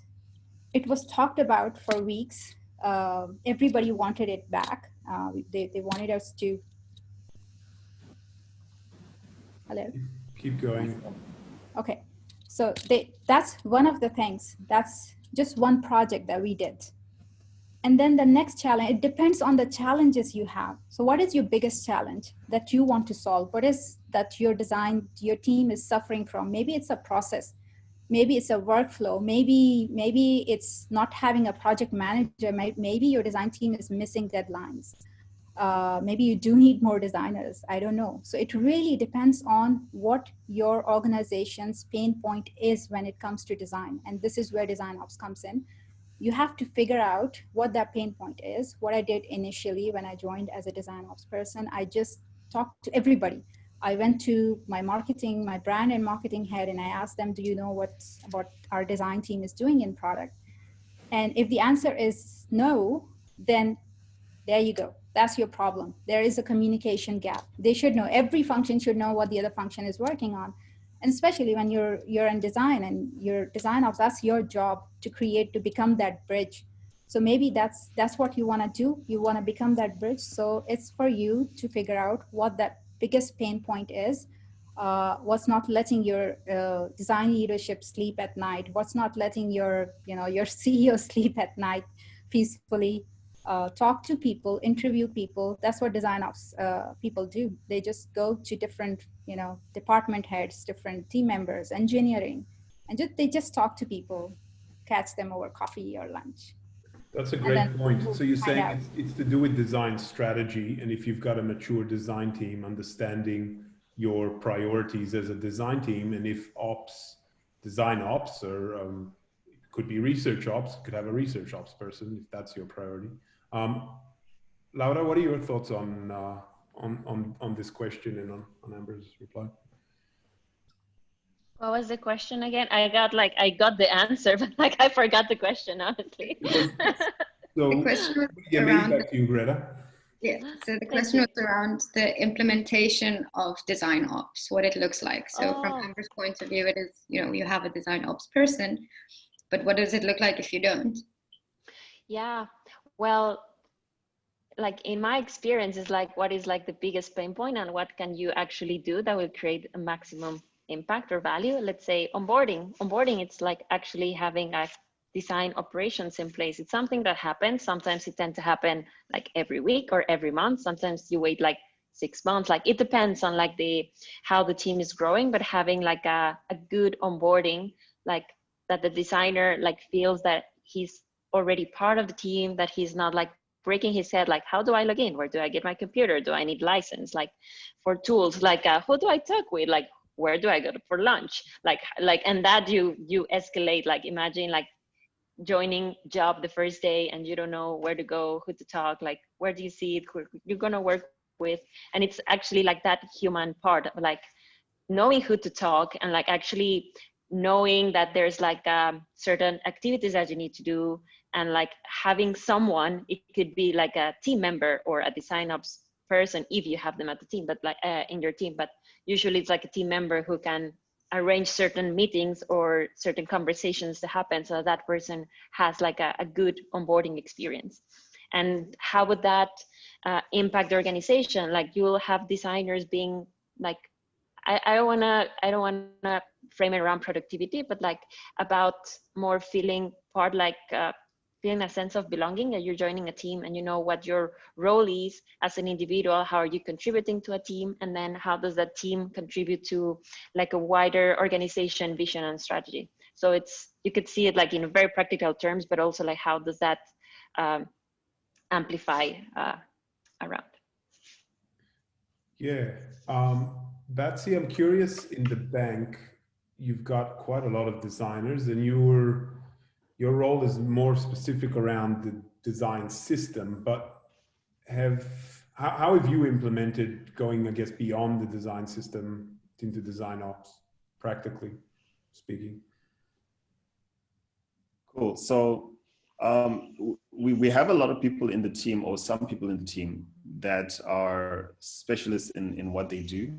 Speaker 3: It was talked about for weeks. Everybody wanted it back. They wanted us to. Hello?
Speaker 1: Keep going.
Speaker 3: Okay, so that's one of the things. That's just one project that we did. And then the next challenge, it depends on the challenges you have. So what is your biggest challenge that you want to solve? What is that your team is suffering from? Maybe it's a process. Maybe it's a workflow. Maybe it's not having a project manager. Maybe your design team is missing deadlines. Maybe you do need more designers. I don't know. So it really depends on what your organization's pain point is when it comes to design. And this is where DesignOps comes in. You have to figure out what that pain point is. What I did initially when I joined as a DesignOps person, I just talked to everybody. I went to my brand and marketing head, and I asked them, do you know what our design team is doing in product? And if the answer is no, then there you go. That's your problem. There is a communication gap. They should know, every function should know what the other function is working on. And especially when you're in design and your design ops, that's your job to become that bridge. So maybe that's what you want to do. You want to become that bridge. So it's for you to figure out what that biggest pain point is. What's not letting your design leadership sleep at night? What's not letting your CEO sleep at night peacefully? Talk to people, interview people. That's what design ops people do. They just go to different, department heads, different team members, engineering, and they just talk to people, catch them over coffee or lunch.
Speaker 1: That's a great point. So you're saying it's to do with design strategy, and if you've got a mature design team, understanding your priorities as a design team, and if design ops, or could be research ops, could have a research ops person if that's your priority. Laura, what are your thoughts on this question and on Amber's reply?
Speaker 4: What was the question again? I got the answer, but I forgot the question, honestly.
Speaker 1: So
Speaker 6: the question was
Speaker 1: around back to you, Greta.
Speaker 6: Yeah, so the question was around the implementation of design ops, what it looks like. So from Amber's point of view, it is, you have a design ops person, but what does it look like if you don't?
Speaker 4: Yeah, well, in my experience, is what is the biggest pain point and what can you actually do that will create a maximum impact or value? Let's say onboarding. Onboarding, it's actually having a design operations in place. It's something that happens. Sometimes it tends to happen every week or every month. Sometimes you wait 6 months. It depends on how the team is growing, but having a good onboarding, that the designer feels that he's already part of the team, that he's not breaking his head, how do I log in? Where do I get my computer? Do I need license? For tools, who do I talk with? Where do I go for lunch? And that you escalate, imagine joining job the first day and you don't know where to go, who to talk, where do you see it, who you're gonna work with. And it's actually that human part of knowing who to talk and actually knowing that there's certain activities that you need to do, and having someone, it could be a team member or a design ops person if you have them at the team, but in your team, but usually it's a team member who can arrange certain meetings or certain conversations to happen so that person has a good onboarding experience. And how would that impact the organization? You will have designers being I don't wanna frame it around productivity, but about more feeling part, feeling a sense of belonging, that you're joining a team and you know what your role is as an individual, how are you contributing to a team, and then how does that team contribute to a wider organization vision and strategy. So you could see it in very practical terms, but also how does that amplify around.
Speaker 1: Yeah. Betsy, I'm curious, in the bank, you've got quite a lot of designers, and your role is more specific around the design system, but how have you implemented going, I guess, beyond the design system into design ops, practically speaking?
Speaker 2: Cool. So we have a lot of people in the team, or some people in the team, that are specialists in what they do.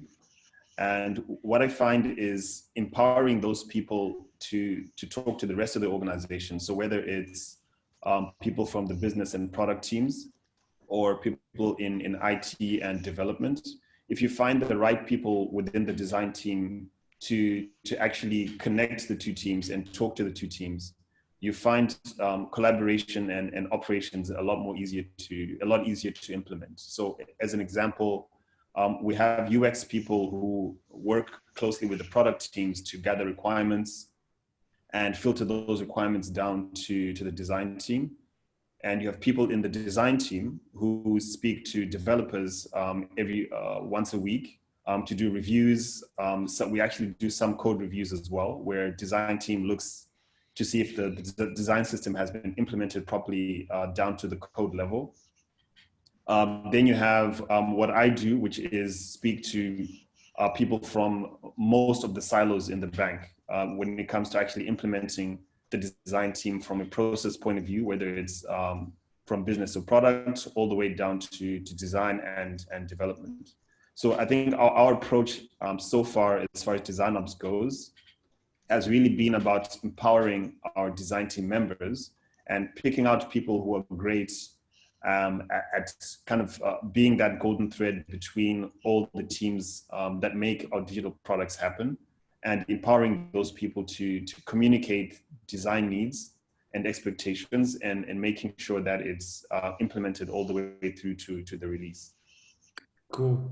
Speaker 2: And what I find is empowering those people to talk to the rest of the organization. So whether it's people from the business and product teams, or people in IT and development, if you find the right people within the design team to actually connect the two teams and talk to the two teams, you find collaboration and operations a lot easier to implement. So as an example, we have UX people who work closely with the product teams to gather requirements and filter those requirements down to the design team. And you have people in the design team who speak to developers every once a week to do reviews. So we actually do some code reviews as well, where design team looks to see if the design system has been implemented properly down to the code level. Then you have what I do, which is speak to people from most of the silos in the bank when it comes to actually implementing the design team from a process point of view, whether it's from business or product, all the way down to design and development. So I think our approach so far, as far as DesignOps goes, has really been about empowering our design team members and picking out people who are great at kind of being that golden thread between all the teams that make our digital products happen, and empowering those people to communicate design needs and expectations and making sure that it's implemented all the way through to the release.
Speaker 1: Cool.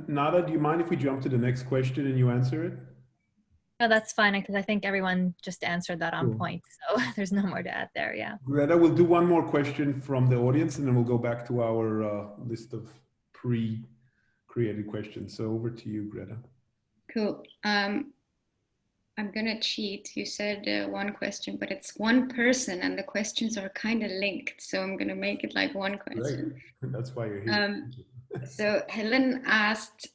Speaker 1: Nada, do you mind if we jump to the next question and you answer it?
Speaker 5: No, that's fine, because I think everyone just answered that on
Speaker 1: Cool.
Speaker 5: point. So there's no more to add there, yeah.
Speaker 1: Greta, we'll do one more question from the audience and then we'll go back to our list of pre-created questions. So over to you, Greta.
Speaker 6: Cool. I'm gonna cheat. You said one question, but it's one person and the questions are kind of linked. So I'm gonna make it like one question.
Speaker 1: Great. That's why you're here.
Speaker 6: So Helen asked,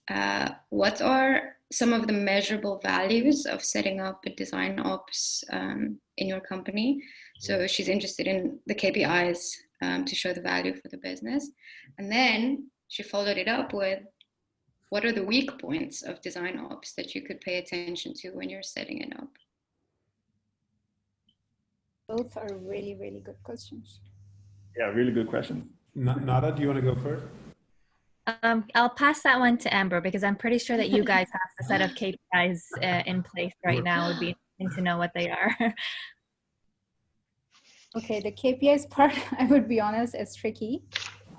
Speaker 6: what are some of the measurable values of setting up a design ops in your company? So she's interested in the KPIs to show the value for the business. And then she followed it up with, what are the weak points of design ops that you could pay attention to when you're setting it up?
Speaker 3: Both are really, really good questions.
Speaker 2: Yeah, really good question.
Speaker 1: Nada, do you want to go first?
Speaker 5: I'll pass that one to Amber, because I'm pretty sure that you guys have a set of KPIs in place right now. It would be interesting to know what they are.
Speaker 3: Okay, the KPIs part, I would be honest, is tricky.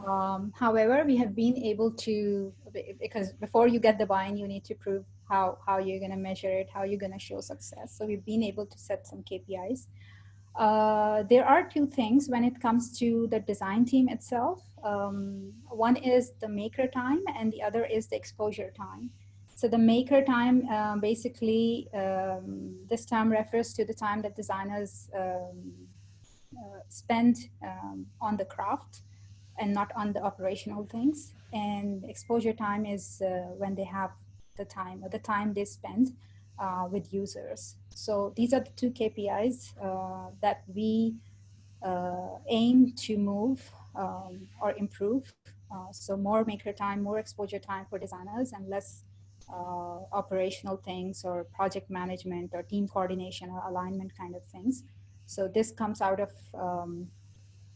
Speaker 3: However, we have been able to, because before you get the buy-in, you need to prove how you're going to measure it, how you're going to show success. So we've been able to set some KPIs. There are two things when it comes to the design team itself. One is the maker time and the other is the exposure time. So the maker time, basically, this term refers to the time that designers spend on the craft and not on the operational things. And exposure time is when they have the time, or the time they spend with users. So these are the two KPIs that we aim to move or improve. So more maker time, more exposure time for designers, and less operational things or project management or team coordination or alignment kind of things. So this comes out of,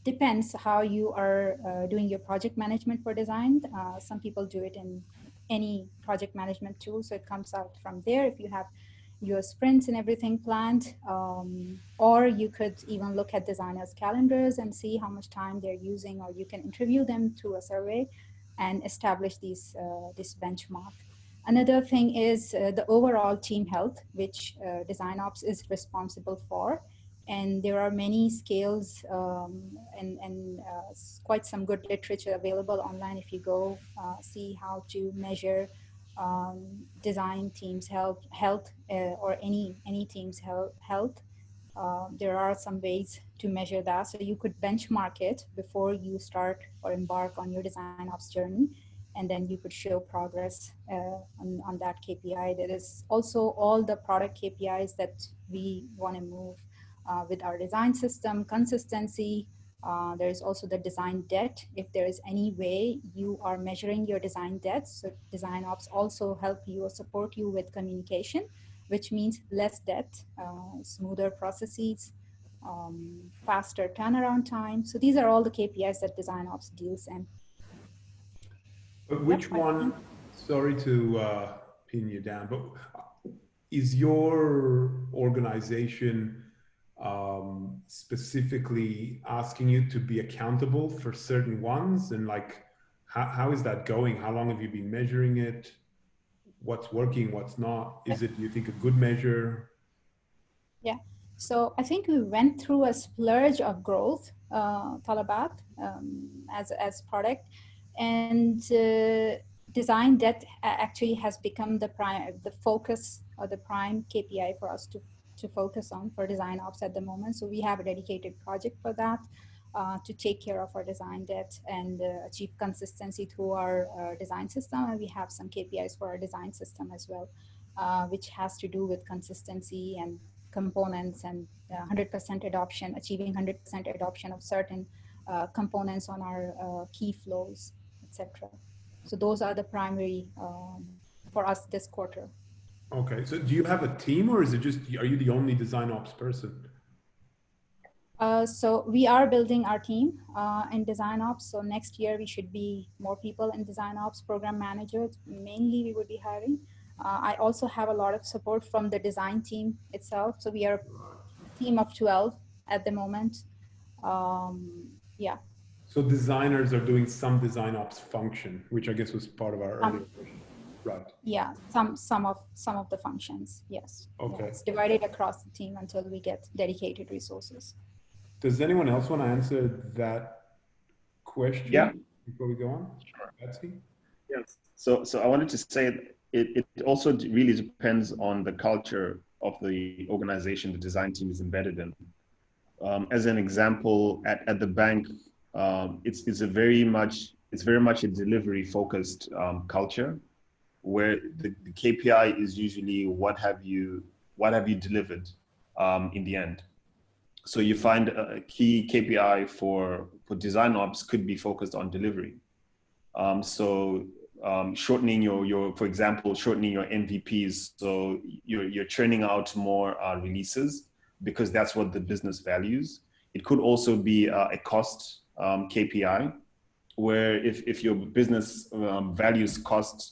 Speaker 3: depends how you are doing your project management for design. Some people do it in any project management tool, so it comes out from there if you have your sprints and everything planned, or you could even look at designers' calendars and see how much time they're using, or you can interview them through a survey and establish this benchmark. Another thing is the overall team health, which DesignOps is responsible for. And there are many scales and quite some good literature available online if you go see how to measure design teams' health or any team's health. There are some ways to measure that. So you could benchmark it before you start or embark on your design ops journey. And then you could show progress on that KPI. There is also all the product KPIs that we want to move with our design system, consistency, There is also the design debt. If there is any way you are measuring your design debt, so DesignOps also help you or support you with communication, which means less debt, smoother processes, faster turnaround time. So these are all the KPIs that DesignOps deals in.
Speaker 1: But which one, sorry to pin you down, but is your organization specifically asking you to be accountable for certain ones? And like, how is that going? How long have you been measuring it? What's working, what's not? Is it, do you think, a good measure?
Speaker 3: Yeah, so I think we went through a splurge of growth, Talabat, as product, and design that actually has become the focus or the prime KPI for us to focus on for DesignOps at the moment. So we have a dedicated project for that, to take care of our design debt and achieve consistency through our design system. And we have some KPIs for our design system as well, which has to do with consistency and components and 100% adoption, achieving 100% adoption of certain components on our key flows, etc. So those are the primary for us this quarter.
Speaker 1: Okay, so do you have a team, or is it just, are you the only DesignOps person?
Speaker 3: So we are building our team in DesignOps. So next year we should be more people in DesignOps, program managers, mainly we would be hiring. I also have a lot of support from the design team itself. So we are a team of 12 at the moment. Yeah.
Speaker 1: So designers are doing some DesignOps function, which I guess was part of our earlier question. Right.
Speaker 3: Yeah, some of the functions, yes.
Speaker 1: Okay.
Speaker 3: Yeah, it's divided across the team until we get dedicated resources.
Speaker 1: Does anyone else want to answer that question?
Speaker 2: Yeah.
Speaker 1: Before we go on?
Speaker 2: Sure.
Speaker 1: Betsy?
Speaker 2: Yes. So I wanted to say it also really depends on the culture of the organization the design team is embedded in. As an example, at the bank, it's very much a delivery focused culture, where the KPI is usually what have you delivered in the end. So you find a key KPI for DesignOps could be focused on delivery. Shortening for example, shortening your MVPs. So you're churning out more releases because that's what the business values. It could also be a cost KPI, where if your business values cost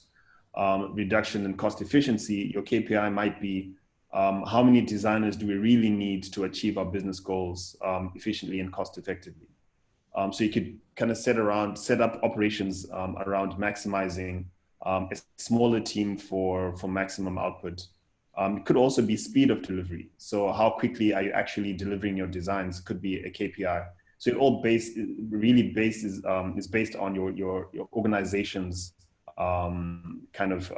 Speaker 2: reduction and cost efficiency, your KPI might be how many designers do we really need to achieve our business goals efficiently and cost effectively. So you could kind of set up operations around maximizing a smaller team for maximum output. It could also be speed of delivery. So how quickly are you actually delivering your designs could be a KPI. So it all is based on your organization's kind of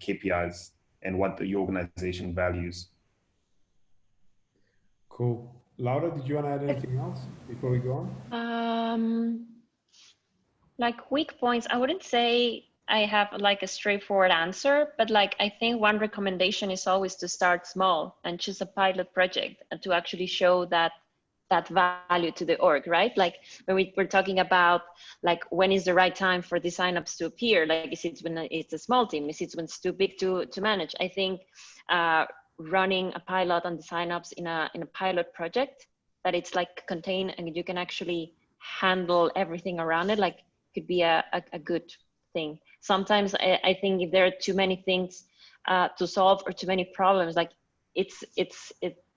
Speaker 2: KPIs and what your organization values.
Speaker 1: Cool. Laura, did you want to add anything else before we go on?
Speaker 4: Like weak points, I wouldn't say I have like a straightforward answer, but like I think one recommendation is always to start small and choose a pilot project and to actually show that value to the org, right? Like when we're talking about like when is the right time for DesignOps to appear, like is it when it's a small team, is it when it's too big to manage? I think running a pilot on DesignOps in a pilot project that it's like contained and you can actually handle everything around it, like could be a good thing. Sometimes I think if there are too many things to solve or too many problems, like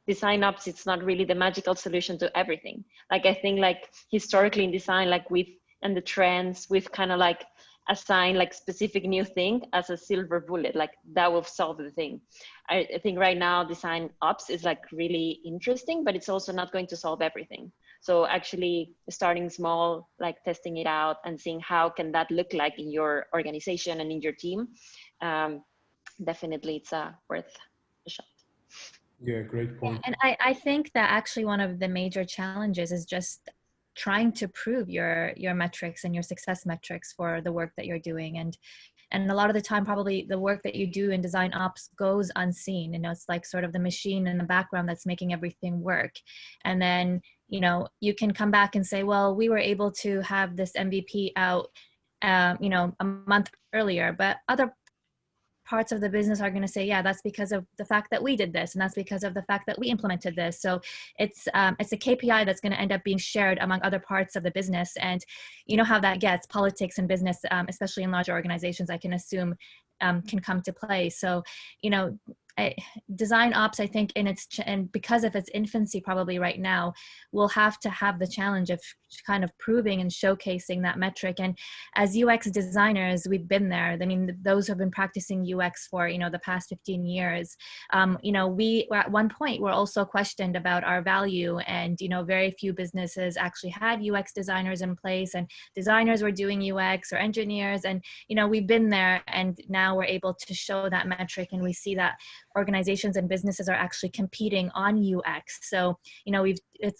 Speaker 4: DesignOps, it's not really the magical solution to everything. Like I think like historically in design, like and the trends, we've kind of like assigned like specific new thing as a silver bullet, like that will solve the thing. I think right now DesignOps is like really interesting, but it's also not going to solve everything. So actually starting small, like testing it out and seeing how can that look like in your organization and in your team. Definitely it's worth a shot.
Speaker 1: Yeah, great point.
Speaker 5: And I think that actually one of the major challenges is just trying to prove your metrics and your success metrics for the work that you're doing. And a lot of the time, probably the work that you do in DesignOps goes unseen. You know, it's like sort of the machine in the background that's making everything work. And then you know, you can come back and say, well, we were able to have this MVP out, you know, a month earlier, but other parts of the business are going to say, yeah, that's because of the fact that we did this, and that's because of the fact that we implemented this. So it's a KPI that's going to end up being shared among other parts of the business. And you know how that gets. Politics and business, especially in larger organizations, I can assume can come to play. So, you know, DesignOps, I think, and because of its infancy probably right now, will have to have the challenge of kind of proving and showcasing that metric. And as UX designers, we've been there. I mean, those who have been practicing UX for, you know, the past 15 years, you know, we at one point were also questioned about our value, and, you know, very few businesses actually had UX designers in place, and designers were doing UX or engineers. And, you know, we've been there, and now we're able to show that metric, and we see that organizations and businesses are actually competing on UX. So, you know,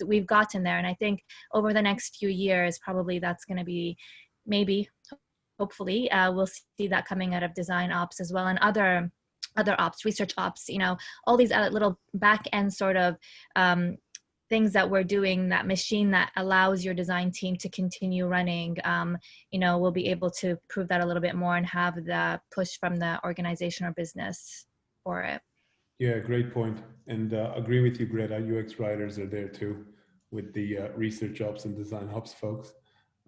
Speaker 5: we've gotten there. And I think over the next few years, probably that's going to be, maybe, hopefully, we'll see that coming out of DesignOps as well, and other ops, research ops, you know, all these little back end sort of things that we're doing, that machine that allows your design team to continue running, you know, we'll be able to prove that a little bit more and have the push from the organization or business for it.
Speaker 1: Yeah, great point. And agree with you, Greta. UX writers are there too, with the research ops and design ops folks.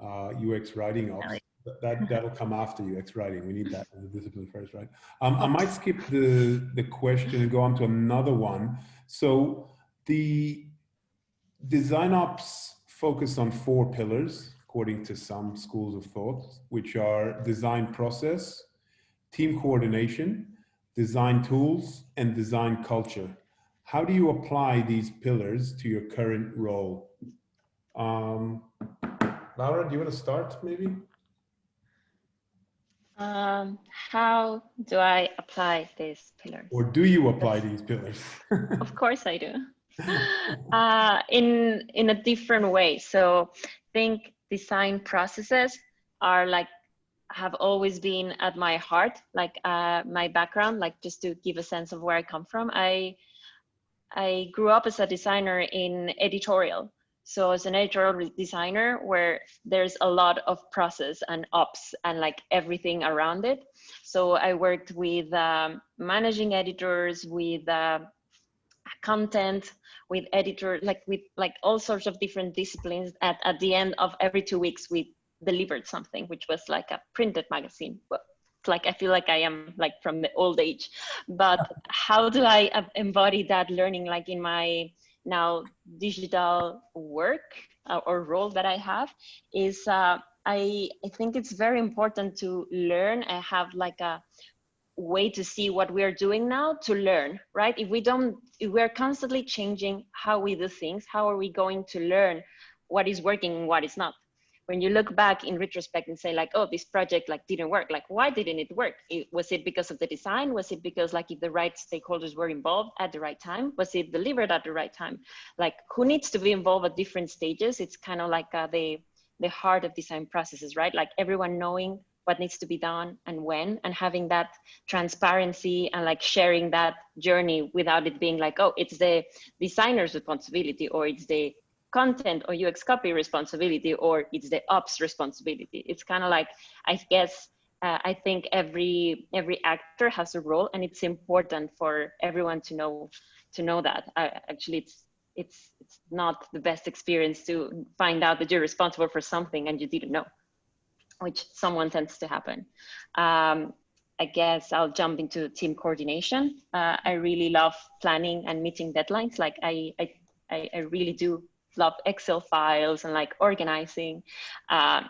Speaker 1: UX writing ops, that'll come after UX writing. We need that as a discipline first, right? I might skip the question and go on to another one. So the design ops focus on 4 pillars, according to some schools of thought, which are design process, team coordination, design tools, and design culture. How do you apply these pillars to your current role? Laura, do you want to start maybe?
Speaker 4: How do I apply these pillars?
Speaker 1: Or do you apply these pillars?
Speaker 4: Of course I do. In a different way. So I think design processes are like, have always been at my heart, like my background, like just to give a sense of where I come from. I grew up as a designer in editorial. So as an editorial designer, where there's a lot of process and ops and like everything around it. So I worked with managing editors, with content, with editor, like with like all sorts of different disciplines. At the end of every 2 weeks, we delivered something, which was like a printed magazine. But it's like, I feel like I am like from the old age. But how do I embody that learning like in my now digital work or role that I have is I think it's very important to learn. I have like a way to see what we're doing now to learn, right? If we're constantly changing how we do things, how are we going to learn what is working and what is not? When you look back in retrospect and say like, oh, this project like didn't work, like why didn't it work? Was it because of the design? Was it because like if the right stakeholders were involved at the right time? Was it delivered at the right time? Like who needs to be involved at different stages? It's kind of like the heart of design processes, right? Like everyone knowing what needs to be done and when, and having that transparency and like sharing that journey without it being like, oh, it's the designer's responsibility, or it's the content or UX copy responsibility, or it's the ops responsibility. It's kind of like, I guess, I think every actor has a role, and it's important for everyone to know that. Actually, it's not the best experience to find out that you're responsible for something and you didn't know, which somewhat tends to happen. I guess I'll jump into team coordination. I really love planning and meeting deadlines. Like I really do love Excel files and like organizing,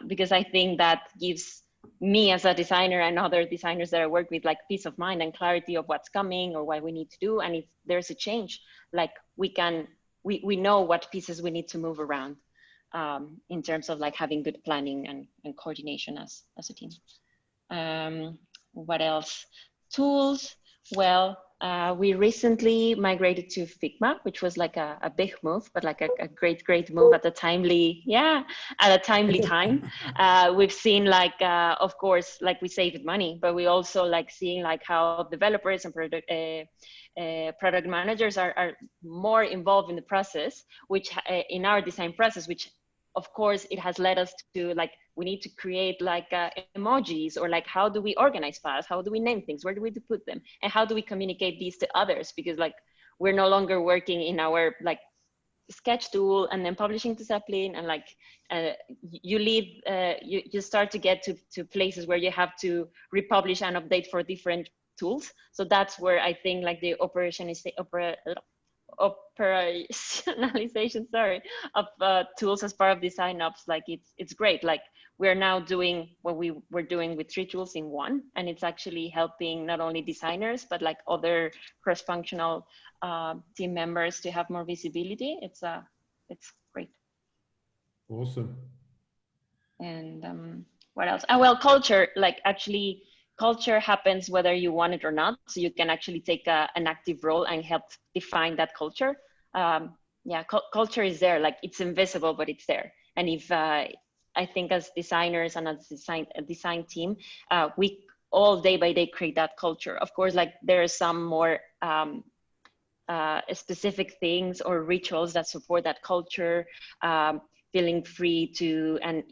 Speaker 4: because I think that gives me as a designer and other designers that I work with like peace of mind and clarity of what's coming or what we need to do. And if there's a change, like we know what pieces we need to move around, in terms of like having good planning and coordination as a team. What else? Tools. Well, We recently migrated to Figma, which was like a big move, but like a great move at a timely, at a timely time. We've seen like, of course, like we saved money, but we also like seeing like how developers and product managers are more involved in the process, which in our design process, which of course it has led us to like, we need to create like emojis, or like, how do we organize files? How do we name things? Where do we put them? And how do we communicate these to others? Because like, we're no longer working in our like sketch tool and then publishing to Zeppelin, and like you leave, you start to get to places where you have to republish and update for different tools. So that's where I think like the operationalization, sorry, of tools as part of DesignOps, like it's great. Like, we're now doing what we were doing with 3 tools in one, and it's actually helping not only designers but like other cross-functional team members to have more visibility. It's great.
Speaker 1: Awesome.
Speaker 4: And what else? Oh, well, culture, like actually culture happens whether you want it or not. So you can actually take an active role and help define that culture. Culture is there, like it's invisible, but it's there. And if I think as designers and as a design team, we all day by day create that culture. Of course, like there are some more specific things or rituals that support that culture, feeling free to, and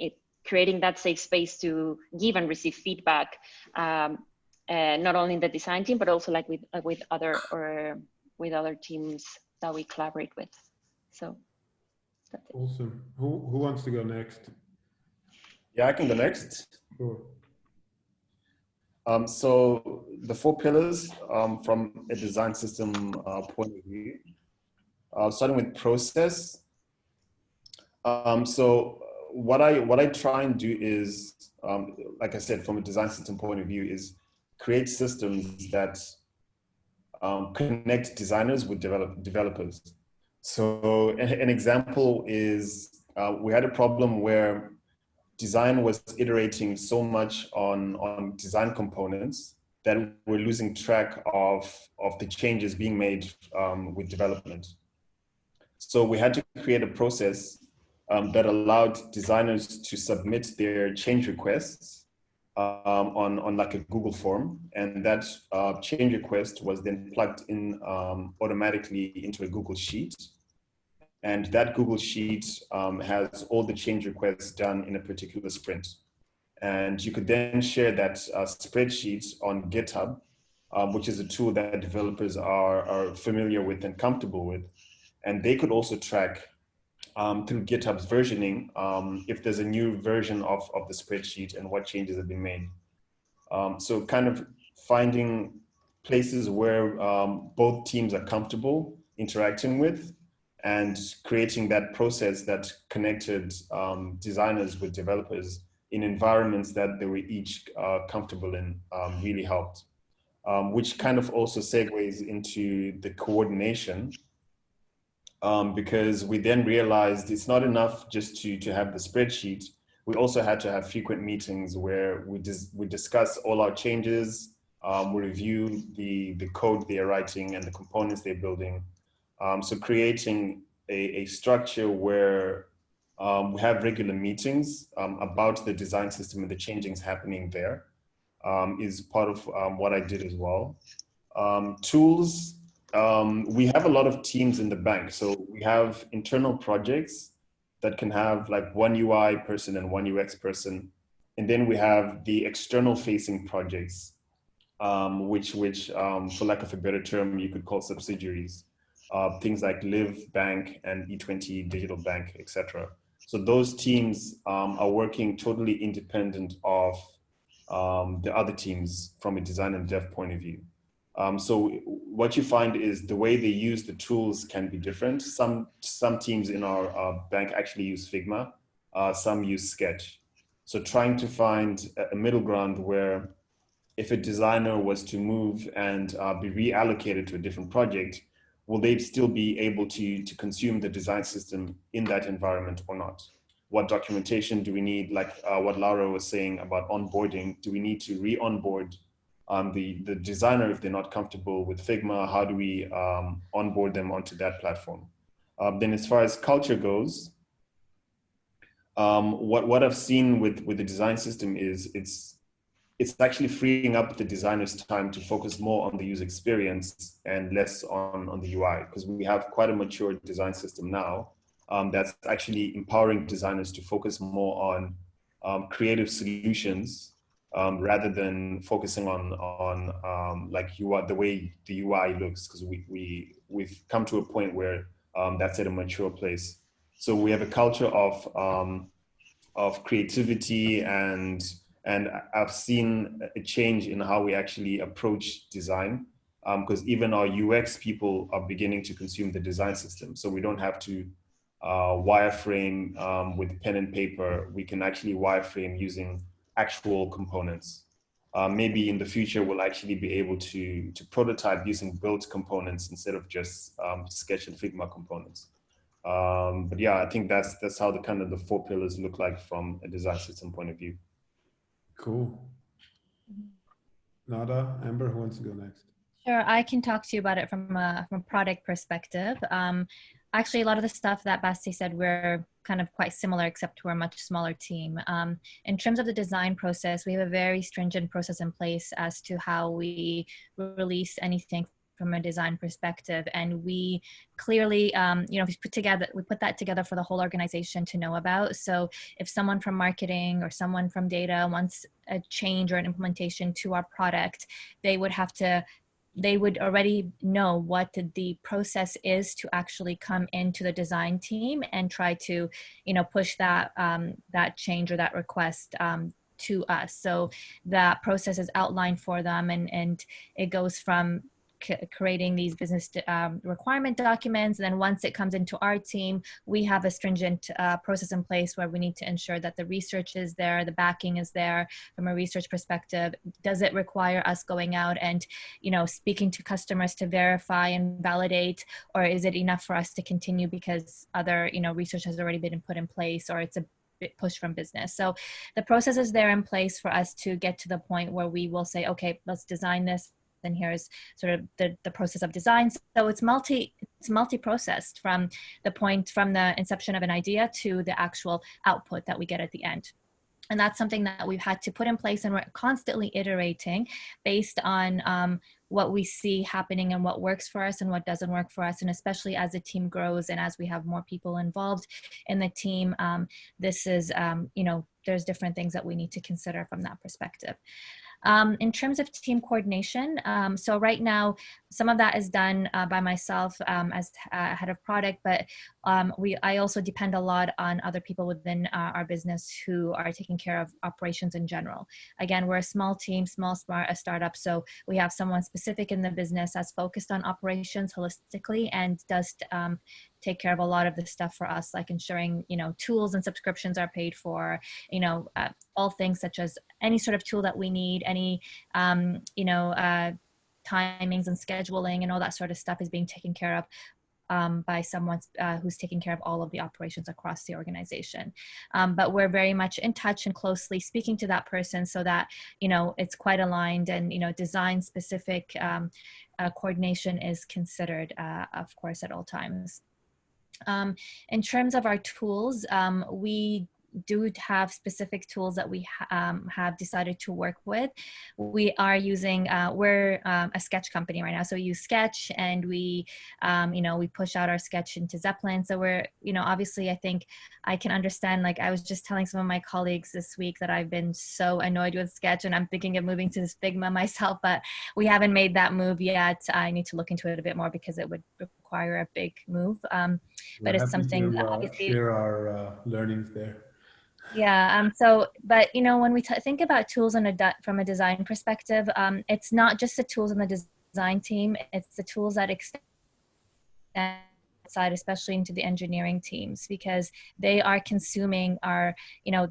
Speaker 4: creating that safe space to give and receive feedback, not only in the design team, but also like with other teams that we collaborate with. So that's it.
Speaker 1: Awesome. Who wants to go next?
Speaker 2: Yeah, I can go next.
Speaker 1: Sure.
Speaker 2: So the 4 pillars from a design system point of view, starting with process. So what I try and do is, like I said, from a design system point of view, is create systems that connect designers with developers. So an example is we had a problem where design was iterating so much on design components that we're losing track of the changes being made with development. So we had to create a process that allowed designers to submit their change requests on like a Google form, and that change request was then plugged in automatically into a Google Sheet. And that Google Sheet has all the change requests done in a particular sprint. And you could then share that spreadsheet on GitHub, which is a tool that developers are familiar with and comfortable with. And they could also track through GitHub's versioning if there's a new version of the spreadsheet and what changes have been made. So kind of finding places where both teams are comfortable interacting with, and creating that process that connected designers with developers in environments that they were each comfortable in really helped, which kind of also segues into the coordination, because we then realized it's not enough just to have the spreadsheet. We also had to have frequent meetings where we discuss all our changes, we review the code they're writing and the components they're building. So creating a structure where we have regular meetings about the design system and the changings happening there is part of what I did as well. Tools, we have a lot of teams in the bank. So we have internal projects that can have like one UI person and one UX person. And then we have the external facing projects, which for lack of a better term, you could call subsidiaries. Things like Live Bank and E20 Digital Bank, etc. So those teams are working totally independent of the other teams from a design and dev point of view. So what you find is the way they use the tools can be different. Some teams in our bank actually use Figma, some use Sketch. So trying to find a middle ground where if a designer was to move and be reallocated to a different project, will they still be able to consume the design system in that environment or not? What documentation do we need? Like what Laura was saying about onboarding, do we need to re-onboard the designer, if they're not comfortable with Figma, how do we onboard them onto that platform? Then as far as culture goes, what I've seen with the design system is it's actually freeing up the designer's time to focus more on the user experience and less on the UI, because we have quite a mature design system now that's actually empowering designers to focus more on creative solutions rather than focusing on like UI, the way the UI looks, because we've come to a point where that's at a mature place. So we have a culture of creativity, and I've seen a change in how we actually approach design, because even our UX people are beginning to consume the design system. So we don't have to wireframe with pen and paper. We can actually wireframe using actual components. Maybe in the future, we'll actually be able to prototype using built components instead of just Sketch and Figma components. But yeah, I think that's how the kind of the 4 pillars look like from a design system point of view.
Speaker 1: Cool. Nada, Amber, who wants to go next?
Speaker 5: Sure, I can talk to you about it from a product perspective. Actually, a lot of the stuff that Basti said, we're kind of quite similar, except we're a much smaller team. In terms of the design process, we have a very stringent process in place as to how we release anything from a design perspective, and we clearly, you know, we put that together for the whole organization to know about. So if someone from marketing or someone from data wants a change or an implementation to our product, they would already know what the process is to actually come into the design team and try to, you know, push that that change or that request to us. So that process is outlined for them, and it goes from creating these business requirement documents. And then once it comes into our team, we have a stringent process in place where we need to ensure that the research is there, the backing is there from a research perspective. Does it require us going out and, you know, speaking to customers to verify and validate, or is it enough for us to continue because other, you know, research has already been put in place, or it's a push from business? So the process is there in place for us to get to the point where we will say, okay, let's design this, and here's sort of the process of design. So it's multi-processed from the inception of an idea to the actual output that we get at the end. And that's something that we've had to put in place, and we're constantly iterating based on what we see happening and what works for us and what doesn't work for us. And especially as the team grows and as we have more people involved in the team, this is, you know, there's different things that we need to consider from that perspective. In terms of team coordination, so right now, some of that is done by myself as head of product, but I also depend a lot on other people within our business who are taking care of operations in general. Again, we're a small team, a startup, so we have someone specific in the business that's focused on operations holistically and does take care of a lot of the stuff for us, like ensuring, you know, tools and subscriptions are paid for, you know, all things such as any sort of tool that we need, any, you know, timings and scheduling and all that sort of stuff is being taken care of by someone who's taking care of all of the operations across the organization. But we're very much in touch and closely speaking to that person so that, you know, it's quite aligned, and, you know, design specific coordination is considered, of course, at all times. In terms of our tools, we do have specific tools that we have decided to work with. We are using, we're a sketch company right now. So we use Sketch, and we, you know, we push out our sketch into Zeppelin. So we're, you know, obviously I think I can understand, like I was just telling some of my colleagues this week that I've been so annoyed with Sketch and I'm thinking of moving to Figma myself, but we haven't made that move yet. I need to look into it a bit more because it would require a big move. But it's something that obviously
Speaker 1: share our learnings there.
Speaker 5: Yeah. So, but you know, when we think about tools from a design perspective, it's not just the tools in the design team; it's the tools that extend outside, especially into the engineering teams, because they are consuming our, you know,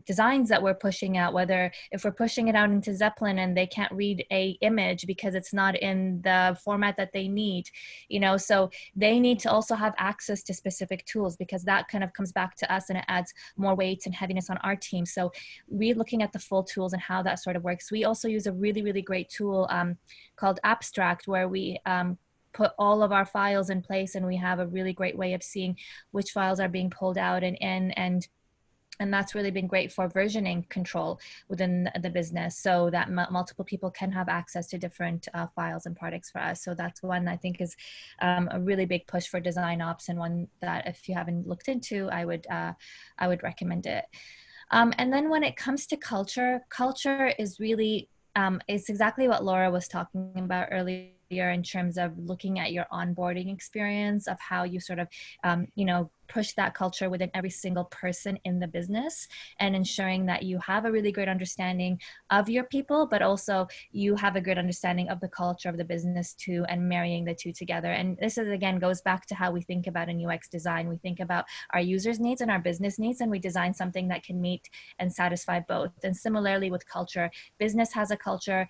Speaker 5: designs that we're pushing out, whether if we're pushing it out into Zeppelin and they can't read a image because it's not in the format that they need, you know, so they need to also have access to specific tools, because that kind of comes back to us and it adds more weight and heaviness on our team. So we're looking at the full tools and how that sort of works. We also use a really, really great tool called Abstract, where we put all of our files in place, and we have a really great way of seeing which files are being pulled out and that's really been great for versioning control within the business, so that multiple people can have access to different files and products for us. So that's one I think is a really big push for DesignOps, and one that if you haven't looked into, I would recommend it. And then when it comes to culture is really, it's exactly what Laura was talking about earlier in terms of looking at your onboarding experience, of how you sort of, you know, push that culture within every single person in the business, and ensuring that you have a really good understanding of your people, but also you have a good understanding of the culture of the business too, and marrying the two together. And this is, again, goes back to how we think about in UX design. We think about our users' needs and our business needs, and we design something that can meet and satisfy both. And similarly with culture, business has a culture,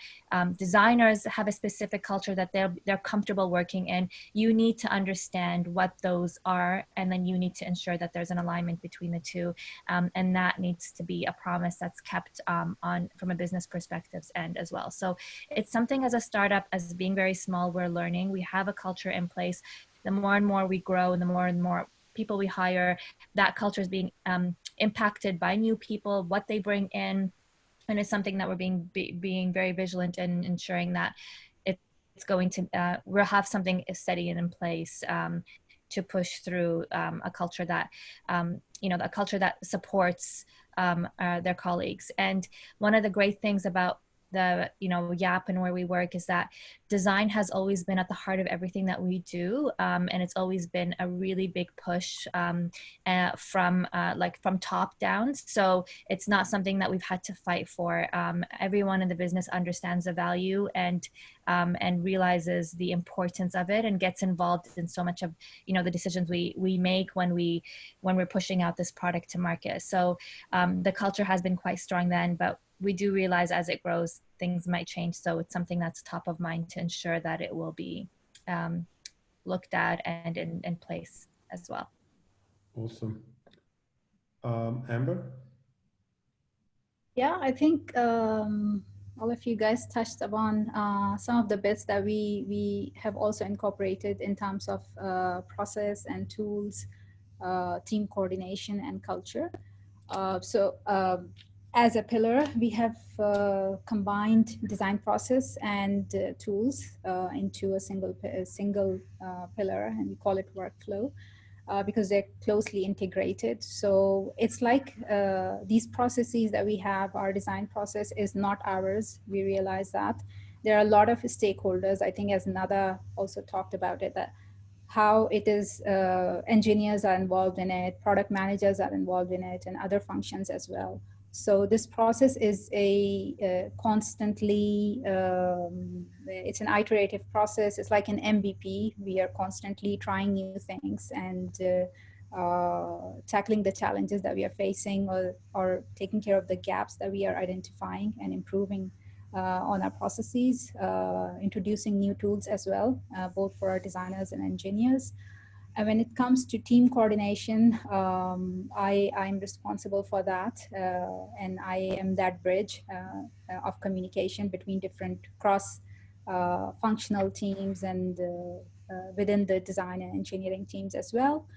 Speaker 5: designers have a specific culture that they're comfortable working in. You need to understand what those are, and then you need to ensure that there's an alignment between the two, and that needs to be a promise that's kept on from a business perspective's end as well. So it's something, as a startup, as being very small, we're learning. We have a culture in place. The more and more we grow, and the more people we hire, that culture is being impacted by new people, what they bring in, and it's something that we're being very vigilant in ensuring that it's going to we'll have something steady and in place to push through a culture that, you know, a culture that supports their colleagues. And one of the great things about the, you know, YAP and where we work is that design has always been at the heart of everything that we do. And it's always been a really big push from top down. So it's not something that we've had to fight for. Everyone in the business understands the value and realizes the importance of it, and gets involved in so much of, you know, the decisions we make when we're pushing out this product to market. So the culture has been quite strong then, but we do realize as it grows, things might change. So it's something that's top of mind to ensure that it will be looked at and in place as well.
Speaker 1: Awesome. Amber?
Speaker 3: Yeah, I think all of you guys touched upon some of the bits that we have also incorporated in terms of process and tools, team coordination and culture. As a pillar, we have combined design process and tools into a single pillar, and we call it workflow because they're closely integrated. So it's like these processes that we have, our design process is not ours. We realize that. There are a lot of stakeholders. I think as Nada also talked about it, that how it is engineers are involved in it, product managers are involved in it, and other functions as well. So this process is a constantly, it's an iterative process. It's like an MVP. We are constantly trying new things and tackling the challenges that we are facing, or taking care of the gaps that we are identifying, and improving on our processes, introducing new tools as well, both for our designers and engineers. And when it comes to team coordination, I'm responsible for that, and I am that bridge of communication between different cross-functional teams and within the design and engineering teams as well.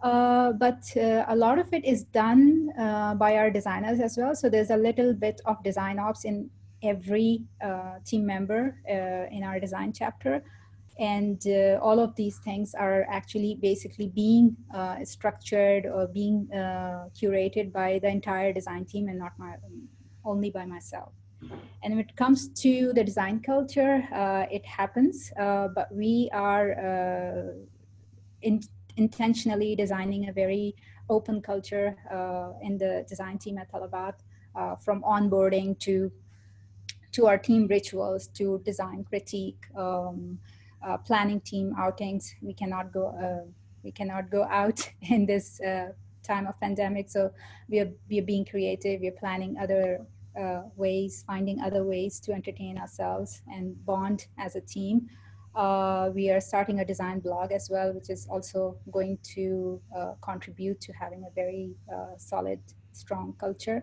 Speaker 3: But a lot of it is done by our designers as well. So there's a little bit of DesignOps in every team member in our design chapter. And all of these things are actually basically being structured or being curated by the entire design team, and not only by myself. And when it comes to the design culture, it happens, but we are intentionally designing a very open culture in the design team at Talabat, from onboarding to our team rituals, to design critique, planning team outings. We cannot go out in this time of pandemic. So we are being creative. We're planning other ways, finding other ways to entertain ourselves and bond as a team. We are starting a design blog as well, which is also going to contribute to having a very solid, strong culture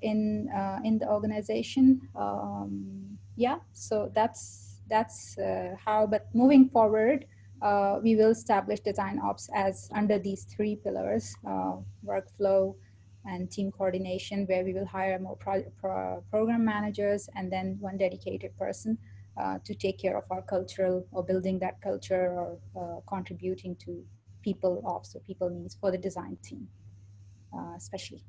Speaker 3: in the organization. Yeah, so that's how. But moving forward, we will establish DesignOps as under these three pillars: workflow and team coordination, where we will hire more program managers and then one dedicated person to take care of our cultural or building that culture or contributing to people ops or people needs for the design team, especially.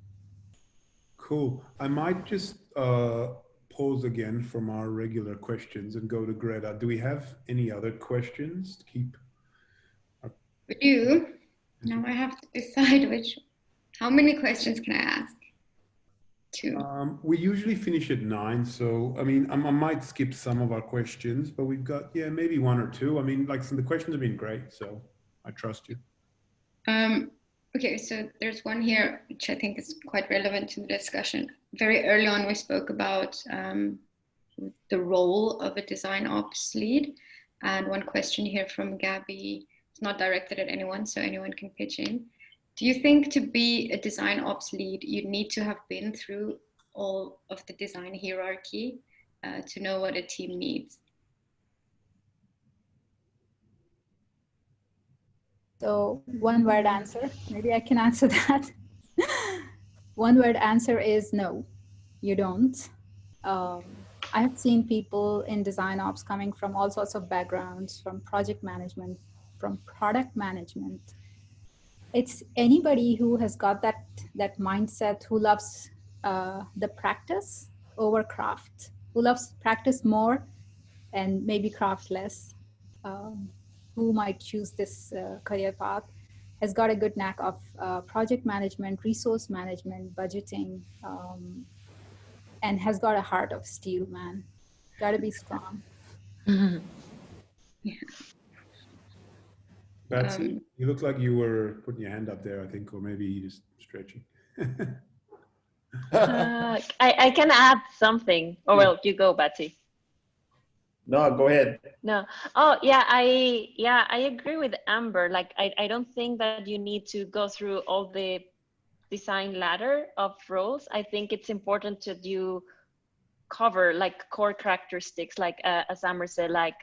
Speaker 1: Cool. I might just pause again from our regular questions and go to Greta. Do we have any other questions to keep?
Speaker 6: We do. Now I have to decide how many questions can I ask? 2.
Speaker 1: We usually finish at 9, so I mean, I might skip some of our questions, but we've got, yeah, maybe 1 or 2. I mean, like, the questions have been great, so I trust you.
Speaker 6: Okay, so there's one here which I think is quite relevant to the discussion. Very early on, we spoke about the role of a design ops lead, and one question here from Gabby. It's not directed at anyone, so anyone can pitch in. Do you think to be a design ops lead, you need to have been through all of the design hierarchy to know what a team needs?
Speaker 3: So one word answer, maybe I can answer that. One word answer is no, you don't. I have seen people in design ops coming from all sorts of backgrounds, from project management, from product management. It's anybody who has got that mindset, who loves the practice over craft, who loves practice more and maybe craft less, who might choose this career path, has got a good knack of project management, resource management, budgeting, and has got a heart of steel, man. Got to be strong.
Speaker 4: Mm-hmm.
Speaker 6: Yeah.
Speaker 1: Betsy, you look like you were putting your hand up there, I think, or maybe you just stretching.
Speaker 4: I can add something. Oh, well, you go, Betsy.
Speaker 2: No, go ahead.
Speaker 4: No. Oh, yeah, I agree with Amber. Like, I don't think that you need to go through all the design ladder of roles. I think it's important that you cover like core characteristics, like as Amber said, like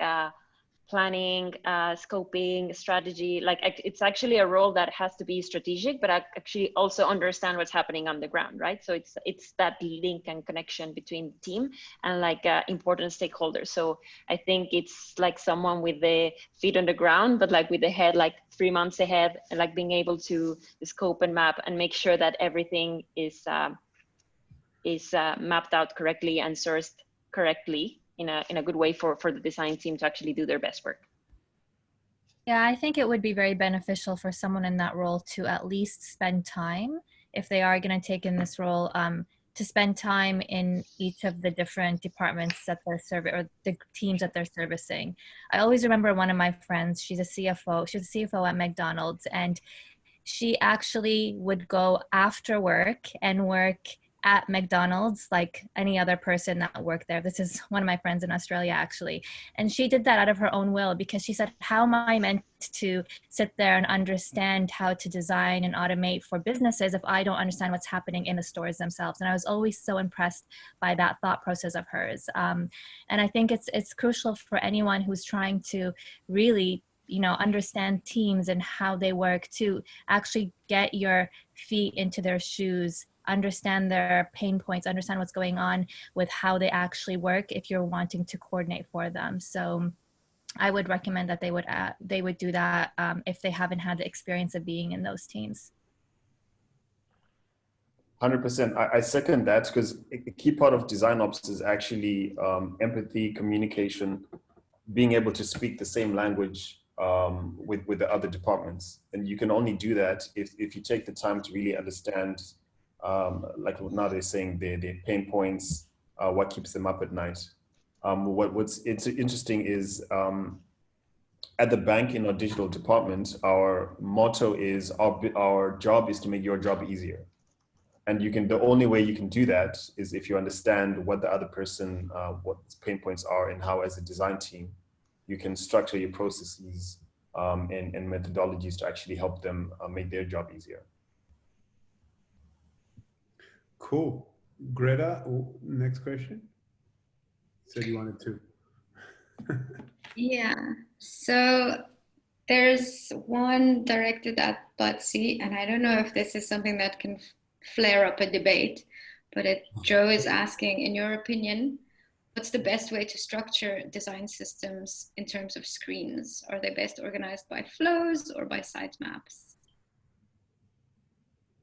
Speaker 4: planning, scoping, strategy. Like it's actually a role that has to be strategic, but actually also understand what's happening on the ground, right? So it's that link and connection between the team and like important stakeholders. So I think it's like someone with the feet on the ground, but like with the head like 3 months ahead, and like being able to scope and map and make sure that everything is mapped out correctly and sourced correctly in a good way for the design team to actually do their best work.
Speaker 5: Yeah, I think it would be very beneficial for someone in that role to at least spend time, if they are going to take in this role, to spend time in each of the different departments that they're serving, or the teams that they're servicing. I always remember one of my friends, she's a CFO. She was a CFO at McDonald's, and she actually would go after work and work at McDonald's like any other person that worked there. This is one of my friends in Australia, actually. And she did that out of her own will, because she said, how am I meant to sit there and understand how to design and automate for businesses if I don't understand what's happening in the stores themselves? And I was always so impressed by that thought process of hers. And I think it's crucial for anyone who's trying to really, you know, understand teams and how they work, to actually get your feet into their shoes, understand their pain points, understand what's going on with how they actually work if you're wanting to coordinate for them. So I would recommend that they would do that if they haven't had the experience of being in those teams.
Speaker 2: 100%. I second that, because a key part of design ops is actually empathy, communication, being able to speak the same language with the other departments. And you can only do that if you take the time to really understand, like now they're saying, their pain points, what keeps them up at night. What's interesting is at the bank in our digital department, our motto is our job is to make your job easier. And the only way you can do that is if you understand what the other person, what pain points are, and how as a design team, you can structure your processes and methodologies to actually help them make their job easier.
Speaker 1: Cool. Greta, next question. Said you wanted to.
Speaker 6: Yeah, so there's one directed at Betsy, and I don't know if this is something that can flare up a debate, but Joe is asking, in your opinion, what's the best way to structure design systems in terms of screens? Are they best organized by flows or by sitemaps?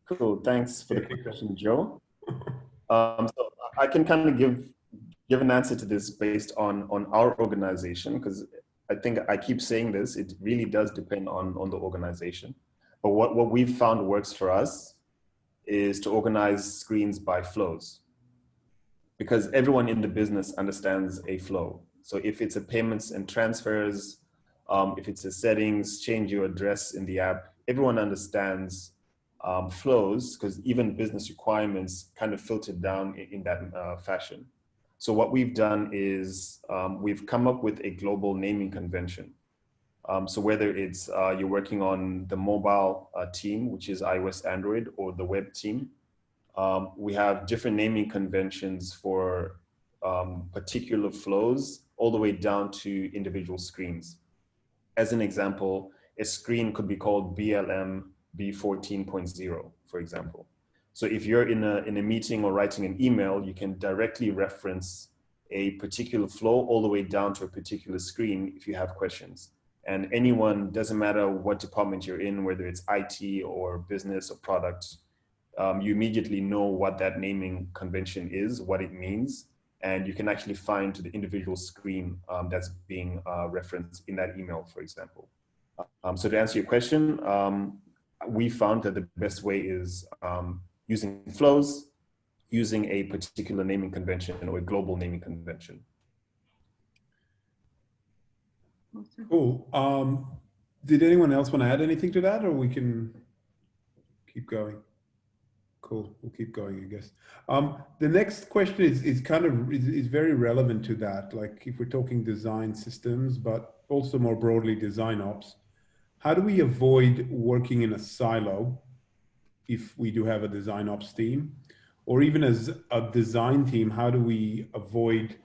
Speaker 2: Cool, thanks for the question, Joe. So I can kind of give an answer to this based on our organization, because I think I keep saying this, it really does depend on the organization. But what we've found works for us is to organize screens by flows, because everyone in the business understands a flow. So if it's a payments and transfers, if it's a settings, change your address in the app, everyone understands flows, because even business requirements kind of filter down in that fashion. So what we've done is we've come up with a global naming convention. So whether it's you're working on the mobile team, which is iOS, Android, or the web team, we have different naming conventions for particular flows all the way down to individual screens. As an example, a screen could be called BLM B14.0, for example. So if you're in a meeting or writing an email, you can directly reference a particular flow all the way down to a particular screen if you have questions. And anyone, doesn't matter what department you're in, whether it's IT or business or product, you immediately know what that naming convention is, what it means, and you can actually find the individual screen that's being referenced in that email, for example. So to answer your question, we found that the best way is using flows, using a particular naming convention or a global naming convention.
Speaker 1: Cool. Did anyone else want to add anything to that, or we can keep going? Cool, we'll keep going, I guess. The next question is very relevant to that. Like if we're talking design systems, but also more broadly design ops, how do we avoid working in a silo if we do have a design ops team? Or even as a design team, how do we avoid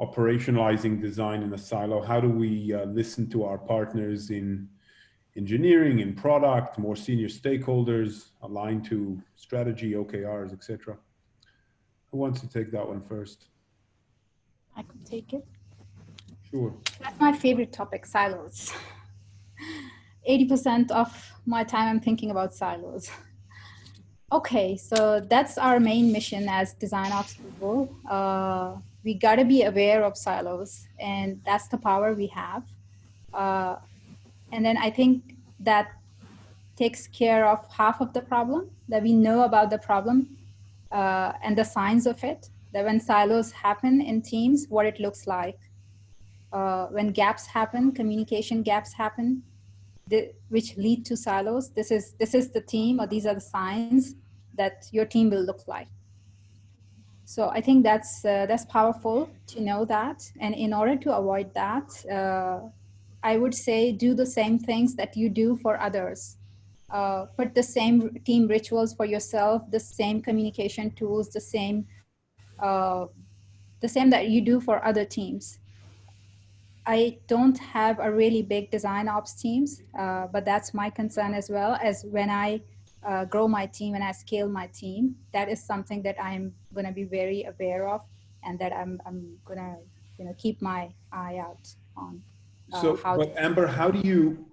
Speaker 1: operationalizing design in a silo? How do we listen to our partners in engineering, in product, more senior stakeholders, aligned to strategy, OKRs, etc.? Who wants to take that one first?
Speaker 3: I could take it.
Speaker 1: Sure.
Speaker 3: That's my favorite topic, silos. 80% of my time I'm thinking about silos. Okay, so that's our main mission as design ops people. We gotta be aware of silos, and that's the power we have. And then I think that takes care of half of the problem, that we know about the problem and the signs of it, that when silos happen in teams, what it looks like. When gaps happen, communication gaps happen, which lead to silos. This is the team, or these are the signs that your team will look like. So I think that's powerful to know that. And in order to avoid that, I would say do the same things that you do for others. Put the same team rituals for yourself, the same communication tools, the same that you do for other teams. I don't have a really big design ops teams, but that's my concern as well, as when I grow my team and I scale my team, that is something that I'm going to be very aware of, and that I'm going to keep my eye out on.
Speaker 1: But Amber, how do you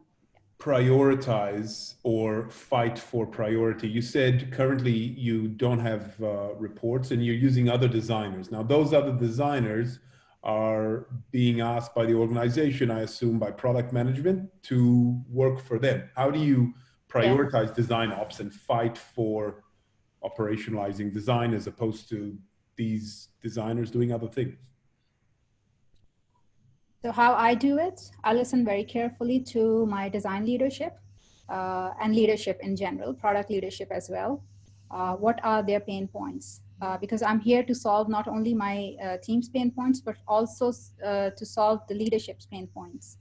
Speaker 1: prioritize or fight for priority? You said currently you don't have reports and you're using other designers. Now those other designers are being asked by the organization, I assume by product management, to work for them. How do you prioritize design ops and fight for operationalizing design as opposed to these designers doing other things?
Speaker 3: So how I do it, I listen very carefully to my design leadership and leadership in general, product leadership as well. What are their pain points? Because I'm here to solve not only my team's pain points, but also to solve the leadership's pain points.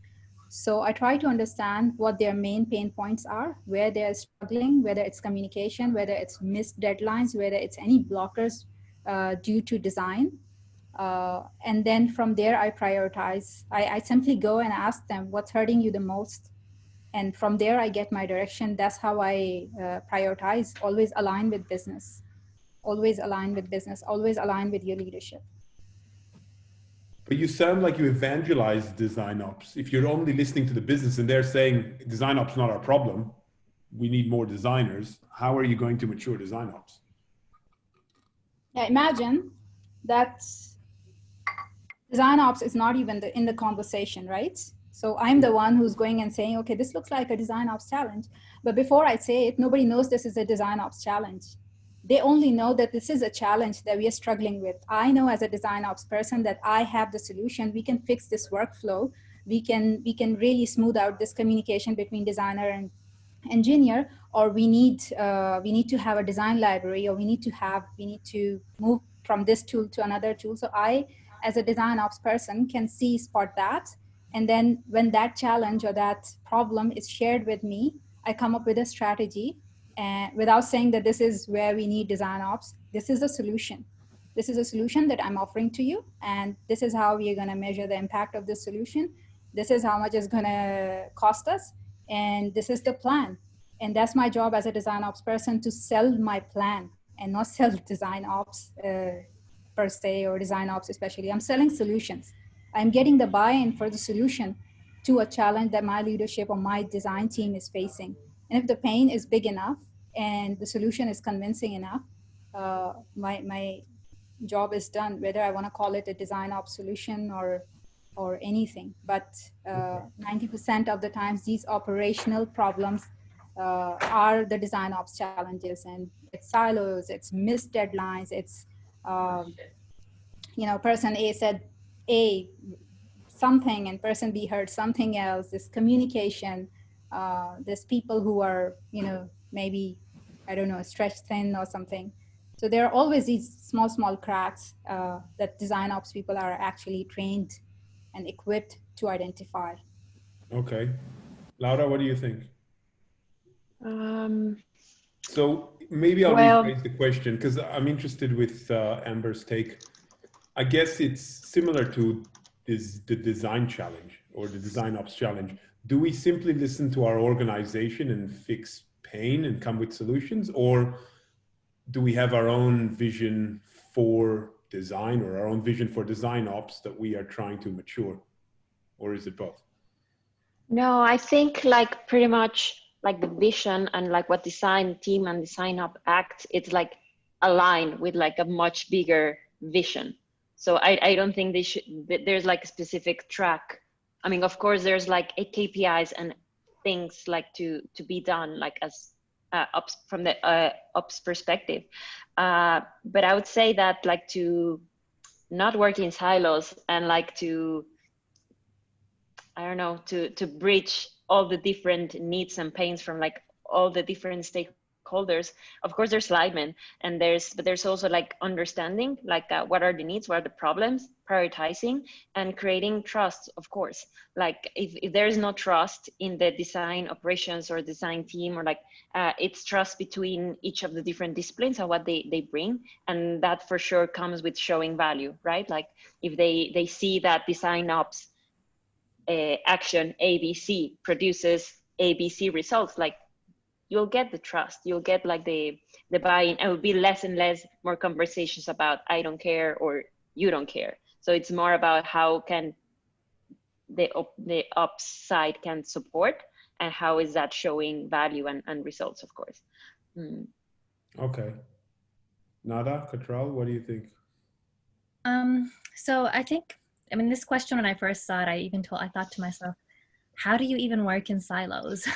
Speaker 3: So I try to understand what their main pain points are, where they're struggling, whether it's communication, whether it's missed deadlines, whether it's any blockers due to design. And then from there, I prioritize. I simply go and ask them what's hurting you the most. And from there, I get my direction. That's how I prioritize, always align with business, always align with business, always align with your leadership.
Speaker 1: But you sound like you evangelize DesignOps. If you're only listening to the business and they're saying DesignOps not our problem, we need more designers, how are you going to mature DesignOps?
Speaker 3: Yeah, imagine that DesignOps is not even in the conversation, right? So I'm the one who's going and saying, okay, this looks like a DesignOps challenge. But before I say it, nobody knows this is a DesignOps challenge. They only know that this is a challenge that we are struggling with. I know as a DesignOps person that I have the solution. We can fix this workflow. We can really smooth out this communication between designer and engineer, or we need to have a design library, or we need to move from this tool to another tool. So I, as a DesignOps person, can spot that. And then when that challenge or that problem is shared with me, I come up with a strategy, and without saying that this is where we need DesignOps, this is a solution. This is a solution that I'm offering to you, and this is how we are going to measure the impact of this solution. This is how much it's going to cost us, and this is the plan. And that's my job as a DesignOps person, to sell my plan and not sell DesignOps per se, or DesignOps especially. I'm selling solutions. I'm getting the buy-in for the solution to a challenge that my leadership or my design team is facing. And if the pain is big enough and the solution is convincing enough, my job is done, whether I want to call it a DesignOps solution or anything. But 90% of the times, these operational problems are the DesignOps challenges, and it's silos, it's missed deadlines, it's person A said A something and person B heard something else. This communication, there's people who are maybe, I don't know, stretched thin or something. So there are always these small cracks that DesignOps people are actually trained and equipped to identify.
Speaker 1: Okay. Laura, what do you think? So maybe I'll rephrase the question, because I'm interested with Amber's take. I guess it's similar to the design challenge or the DesignOps challenge. Do we simply listen to our organization and fix pain and come with solutions, or do we have our own vision for design or our own vision for DesignOps that we are trying to mature, or is it both?
Speaker 4: No, I think like pretty much like the vision and like what design team and DesignOps act, it's like aligned with like a much bigger vision. So I don't think there's like a specific track. I mean, of course, there's like a KPIs and things like to be done like as ops from the ops perspective. But I would say that like to not work in silos and like to, I don't know, to bridge all the different needs and pains from like all the different stakeholders. Of course, there's alignment, and there's also like understanding, like what are the needs, what are the problems, prioritizing, and creating trust. Of course, like if there is no trust in the design operations or design team, or like it's trust between each of the different disciplines and what they bring, and that for sure comes with showing value, right? Like if they see that DesignOps action ABC produces ABC results, like you'll get the trust, you'll get like the buy-in, and it will be less and less more conversations about I don't care or you don't care. So it's more about how can the ops side can support, and how is that showing value and results, of course.
Speaker 1: Okay. Nada, Katral, what do you think?
Speaker 5: So I think, I mean, this question, when I first saw it, I thought to myself, how do you even work in silos?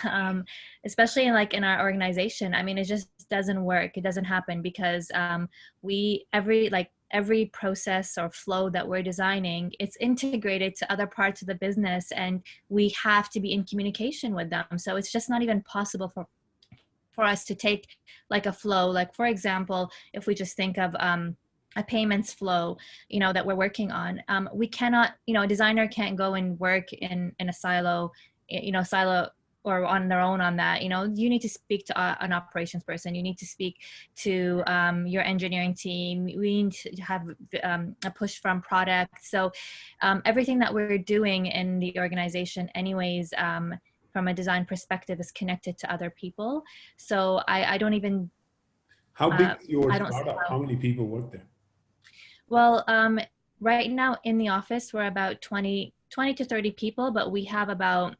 Speaker 5: Especially in our organization. I mean, it just doesn't work. It doesn't happen because every process or flow that we're designing, it's integrated to other parts of the business, and we have to be in communication with them. So it's just not even possible for us to take like a flow. Like, for example, if we just think of a payments flow, you know, that we're working on, we cannot, you know, a designer can't go and work in a silo, you know, or on their own on that. You know, you need to speak to an operations person. You need to speak to your engineering team. We need to have a push from product. So everything that we're doing in the organization anyways, from a design perspective, is connected to other people. So I don't even...
Speaker 1: How big is your startup? How many people work there?
Speaker 5: Well, right now in the office, we're about 20 to 30 people, but we have about,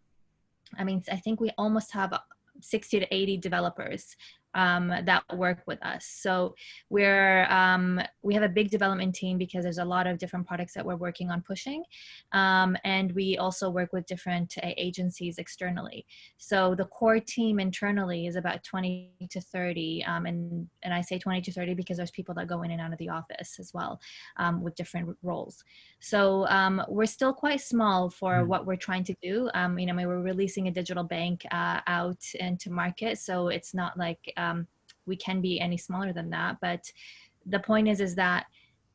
Speaker 5: I mean, I think we almost have 60 to 80 developers that work with us. So we have a big development team because there's a lot of different products that we're working on pushing. And we also work with different agencies externally. So the core team internally is about 20 to 30. And I say 20 to 30 because there's people that go in and out of the office as well, with different roles. So we're still quite small for what we're trying to do. You know, we're releasing a digital bank out into market. So it's not like we can be any smaller than that. But the point is that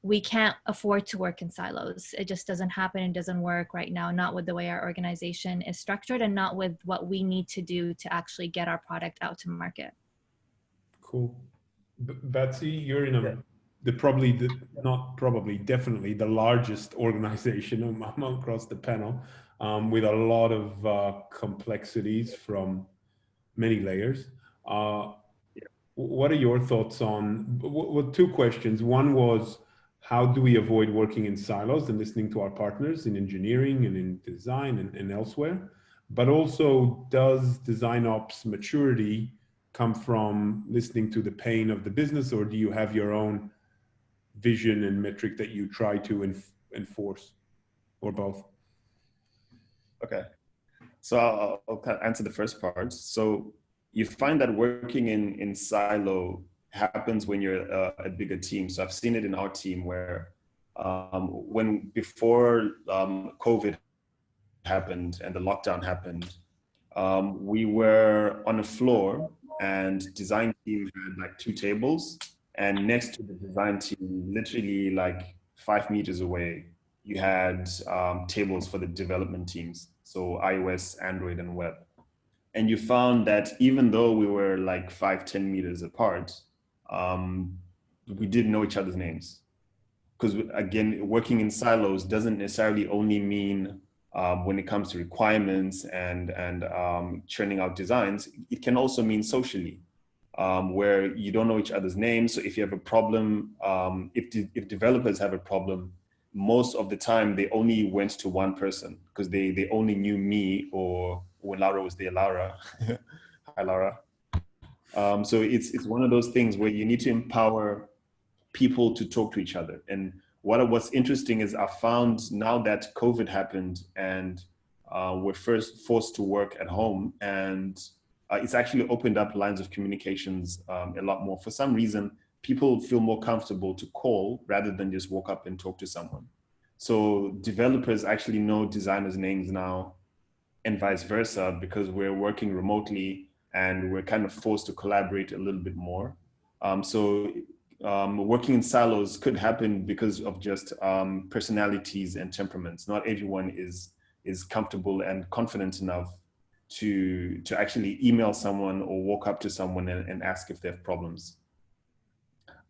Speaker 5: we can't afford to work in silos. It just doesn't happen and doesn't work right now, not with the way our organization is structured and not with what we need to do to actually get our product out to market.
Speaker 1: Cool. Betsy, you're in definitely the largest organization across the panel, with a lot of complexities from many layers. What are your thoughts on, well, two questions. One was, how do we avoid working in silos and listening to our partners in engineering and in design and elsewhere? But also, does DesignOps maturity come from listening to the pain of the business, or do you have your own vision and metric that you try to enforce, or both?
Speaker 2: Okay, so I'll answer the first part. So you find that working in silo happens when you're a bigger team. So I've seen it in our team where before COVID happened and the lockdown happened, we were on a floor and design team had like 2 tables, and next to the design team, literally like 5 meters away, you had tables for the development teams. So iOS, Android, and web. And you found that even though we were like 5-10 meters apart, we didn't know each other's names. Because again, working in silos doesn't necessarily only mean when it comes to requirements and churning out designs. It can also mean socially, where you don't know each other's names. So if you have a problem, if developers have a problem, most of the time they only went to one person because they only knew me, or when Laura was there, Laura. Hi, Laura. So it's one of those things where you need to empower people to talk to each other. And what's interesting is I found now that COVID happened and we're first forced to work at home, and it's actually opened up lines of communications a lot more. For some reason, people feel more comfortable to call rather than just walk up and talk to someone. So developers actually know designers' names now, and vice versa, because we're working remotely and we're kind of forced to collaborate a little bit more. Working in silos could happen because of just personalities and temperaments. Not everyone is comfortable and confident enough to actually email someone or walk up to someone and ask if they have problems.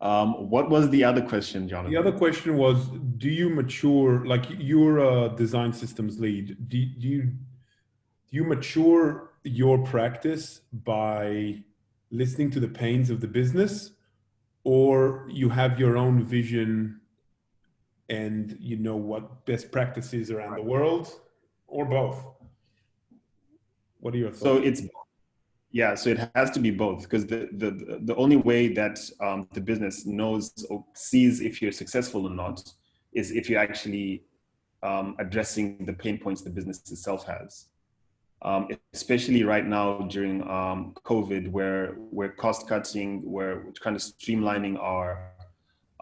Speaker 2: What was the other question, Jonathan?
Speaker 1: The other question was, do you mature, like you're a design systems lead, do you mature your practice by listening to the pains of the business, or you have your own vision and you know what best practices around the world, or both? What are your thoughts?
Speaker 2: So it has to be both, because the only way that the business knows or sees if you're successful or not is if you're actually addressing the pain points the business itself has. Especially right now during COVID, where we're cost cutting, we're kind of streamlining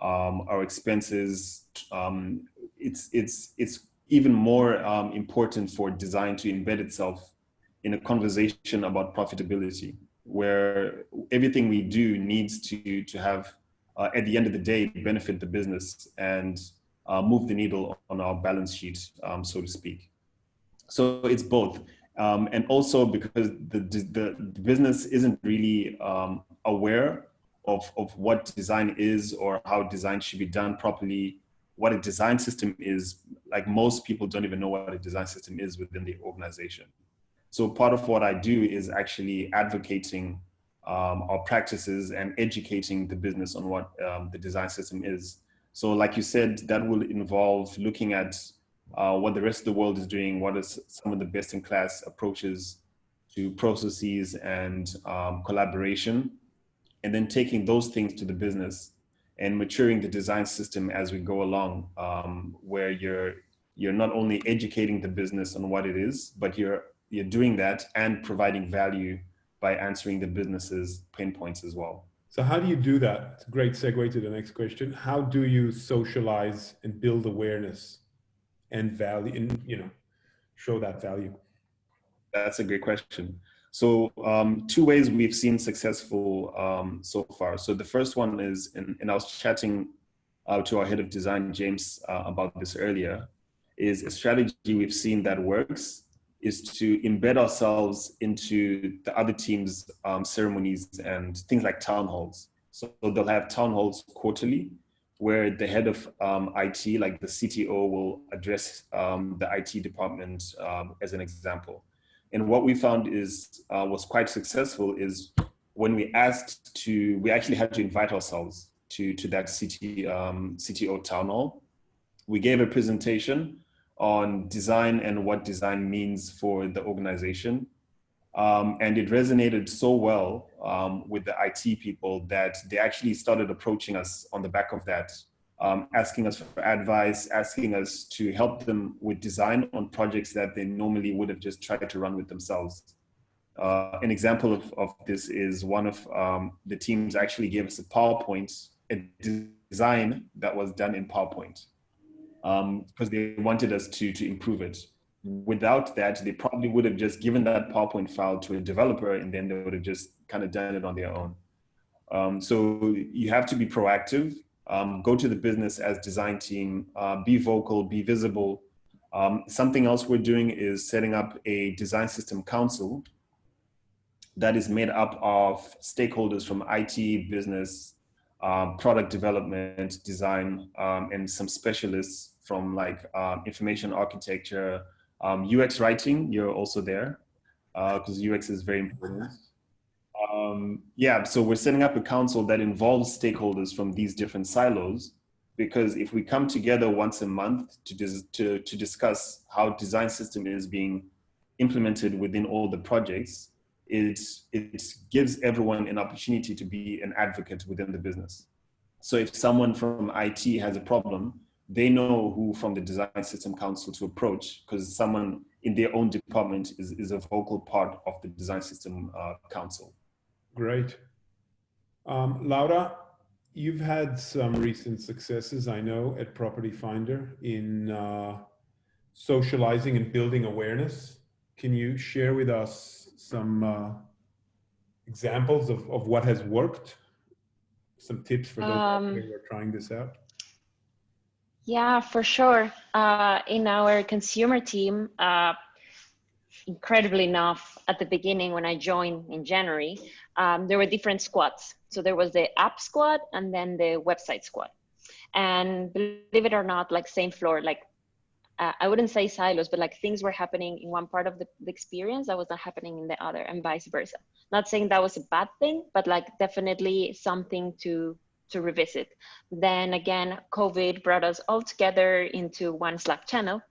Speaker 2: our expenses. It's even more important for design to embed itself in a conversation about profitability, where everything we do needs to have, at the end of the day, benefit the business and move the needle on our balance sheet, so to speak. So it's both. And also because the business isn't really aware of what design is or how design should be done properly, what a design system is. Like, most people don't even know what a design system is within the organization. So part of what I do is actually advocating our practices and educating the business on what the design system is. So like you said, that will involve looking at what the rest of the world is doing, what is some of the best in class approaches to processes and collaboration, and then taking those things to the business and maturing the design system as we go along, where you're not only educating the business on what it is, but you're doing that and providing value by answering the business's pain points as well.
Speaker 1: So how do you do that? It's a great segue to the next question. How do you socialize and build awareness and value, and show that value?
Speaker 2: That's a great question. So two ways we've seen successful so far. So the first one is, and I was chatting to our head of design, James, about this earlier, is a strategy we've seen that works is to embed ourselves into the other team's ceremonies and things like town halls. So they'll have town halls quarterly, where the head of IT, like the CTO, will address the IT department as an example. And what we found is was quite successful is when we asked to, we actually had to invite ourselves to that CTO town hall. We gave a presentation on design and what design means for the organization. And it resonated so well with the IT people that they actually started approaching us on the back of that, asking us for advice, asking us to help them with design on projects that they normally would have just tried to run with themselves. An example of this is one of the teams actually gave us a design that was done in PowerPoint, because they wanted us to improve it. Without that, they probably would have just given that PowerPoint file to a developer, and then they would have just kind of done it on their own. So you have to be proactive, go to the business as design team, be vocal, be visible. Something else we're doing is setting up a design system council that is made up of stakeholders from IT, business, product development, design, and some specialists from like information architecture, UX writing. You're also there because UX is very important. Yeah, so we're setting up a council that involves stakeholders from these different silos, because if we come together once a month to discuss how design system is being implemented within all the projects, it gives everyone an opportunity to be an advocate within the business. So if someone from IT has a problem, they know who from the design system council to approach, because someone in their own department is a vocal part of the design system council.
Speaker 1: Great. Laura, you've had some recent successes, I know, at Property Finder in socializing and building awareness. Can you share with us some examples of what has worked? Some tips for those who are trying this out?
Speaker 4: Yeah, for sure. In our consumer team, incredibly enough, at the beginning when I joined in January, there were different squads. So there was the app squad and then the website squad. And believe it or not, like same floor, like I wouldn't say silos, but like things were happening in one part of the experience that was not happening in the other, and vice versa. Not saying that was a bad thing, but like definitely something to revisit. Then again, COVID brought us all together into one Slack channel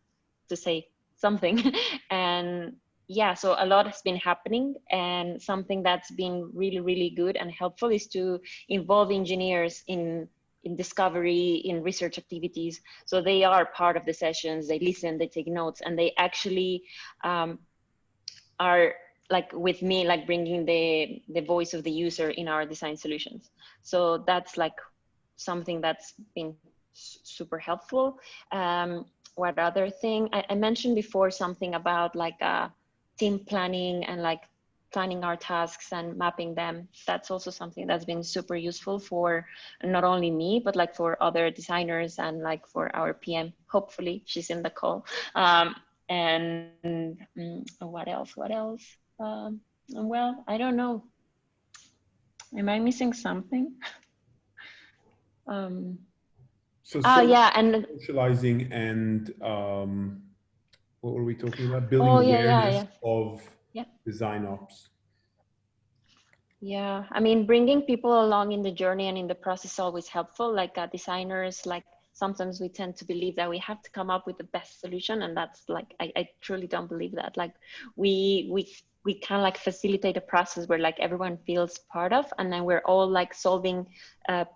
Speaker 4: to say something. And yeah, so a lot has been happening, and something that's been really, really good and helpful is to involve engineers in discovery, in research activities. So they are part of the sessions, they listen, they take notes, and they actually are like with me, like bringing the voice of the user in our design solutions. So that's like something that's been super helpful. What other thing? I mentioned before something about like team planning and like planning our tasks and mapping them. That's also something that's been super useful for not only me, but like for other designers and like for our PM. Hopefully she's in the call. And what else? Well, I don't know. Am I missing something? Yeah, and
Speaker 1: socializing and what were we talking about? Building awareness of DesignOps.
Speaker 4: Yeah, I mean, bringing people along in the journey and in the process is always helpful. Like designers, like sometimes we tend to believe that we have to come up with the best solution, and that's like I truly don't believe that. Like we kind of like facilitate a process where like everyone feels part of, and then we're all like solving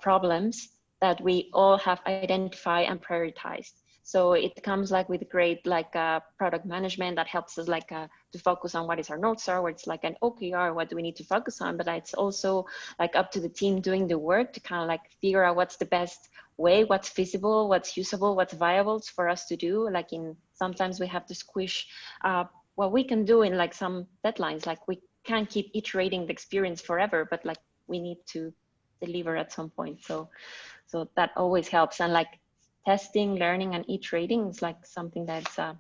Speaker 4: problems that we all have identified and prioritized. So it comes like with great like product management that helps us like to focus on what is our North Star, where it's like an OKR, what do we need to focus on? But it's also like up to the team doing the work to kind of like figure out what's the best way, what's feasible, what's usable, what's viable for us to do. Like sometimes we have to squish what we can do in like some deadlines. Like we can't keep iterating the experience forever, but like we need to deliver at some point. So that always helps. And like testing, learning, and iterating is like something that's a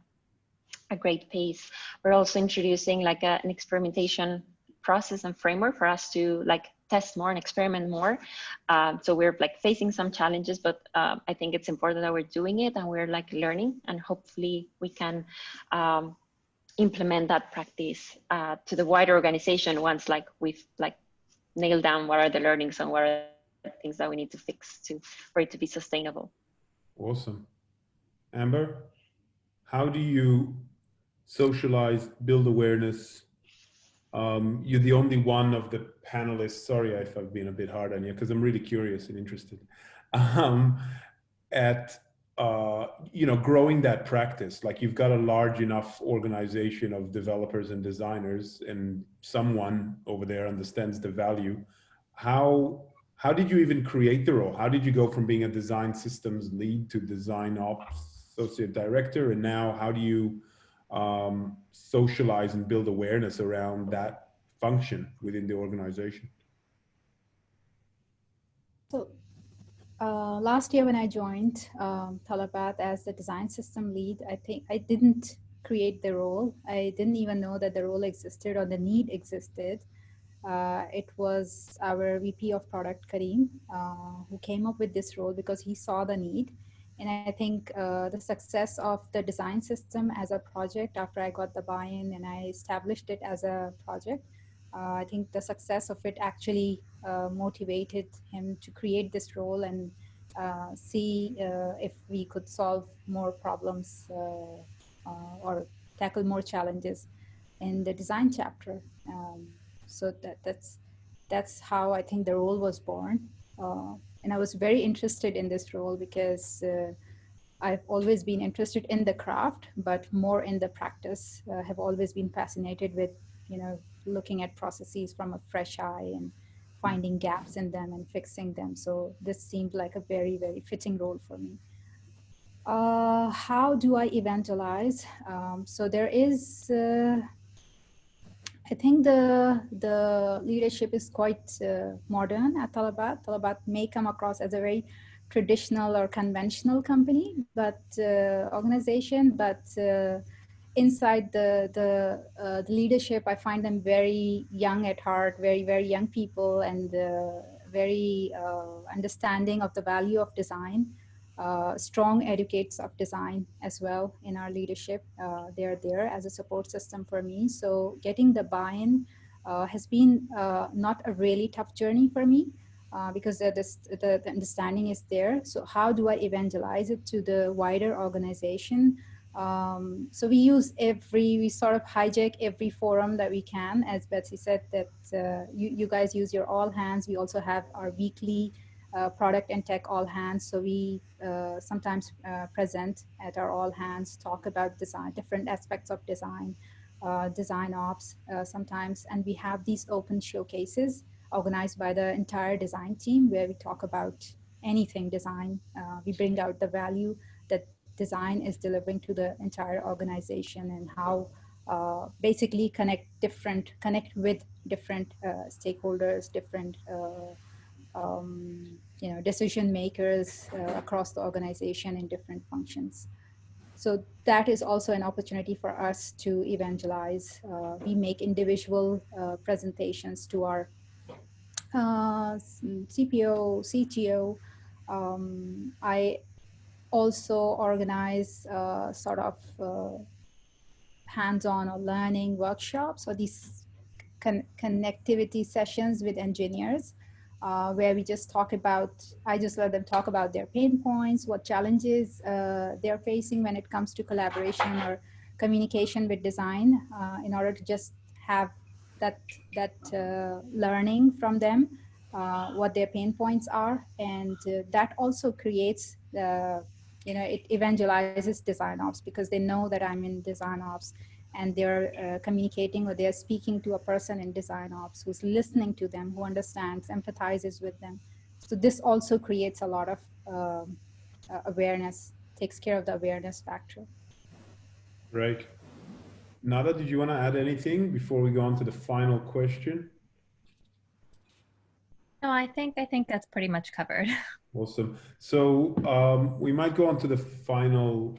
Speaker 4: great pace. We're also introducing like an experimentation process and framework for us to like test more and experiment more. So we're like facing some challenges, but I think it's important that we're doing it and we're like learning, and hopefully we can implement that practice to the wider organization once like we've like nailed down what are the learnings and what are the things that we need to fix for it to be sustainable.
Speaker 1: Awesome. Amber, how do you socialize, build awareness? You're the only one of the panelists, sorry if I've been a bit hard on you, because I'm really curious and interested, at growing that practice. Like you've got a large enough organization of developers and designers, and someone over there understands the value. How did you even create the role? How did you go from being a design systems lead to DesignOps associate director? And now how do you socialize and build awareness around that function within the organization?
Speaker 3: So last year when I joined Talabat as the design system lead, I think I didn't create the role. I didn't even know that the role existed or the need existed. It was our VP of product, Karim, who came up with this role because he saw the need. And I think the success of the design system as a project, after I got the buy-in and I established it as a project, I think the success of it actually motivated him to create this role and see if we could solve more problems or tackle more challenges in the design chapter. So that's how I think the role was born. And I was very interested in this role because I've always been interested in the craft, but more in the practice. Have always been fascinated with, looking at processes from a fresh eye and finding gaps in them and fixing them. So this seemed like a very, very fitting role for me. How do I evangelize? So there is, I think the leadership is quite modern at Talabat. Talabat may come across as a very traditional or conventional company, but organization. But inside the leadership, I find them very young at heart, very, very young people, and very understanding of the value of design. Strong advocates of design as well in our leadership. They're there as a support system for me. So getting the buy-in has been not a really tough journey for me because the understanding is there. So how do I evangelize it to the wider organization? So we sort of hijack every forum that we can. As Betsy said, that you guys use your all hands. We also have our weekly product and tech all hands. So we sometimes present at our all hands, talk about design, different aspects of design, design ops sometimes. And we have these open showcases organized by the entire design team where we talk about anything design. We bring out the value that design is delivering to the entire organization, and how basically connect with different stakeholders, different decision makers across the organization in different functions. So that is also an opportunity for us to evangelize. We make individual presentations to our CPO, CTO. I also organize sort of hands-on or learning workshops, or these connectivity sessions with engineers, where we just talk about, I just let them talk about their pain points, what challenges they're facing when it comes to collaboration or communication with design, in order to just have that learning from them, what their pain points are. And that also creates it evangelizes DesignOps, because they know that I'm in DesignOps, and they're communicating, or they're speaking to a person in DesignOps who's listening to them, who understands, empathizes with them. So this also creates a lot of awareness, takes care of the awareness factor.
Speaker 1: Great. Nada, did you want to add anything before we go on to the final question?
Speaker 5: No, I think that's pretty much covered.
Speaker 1: Awesome. So we might go on to the final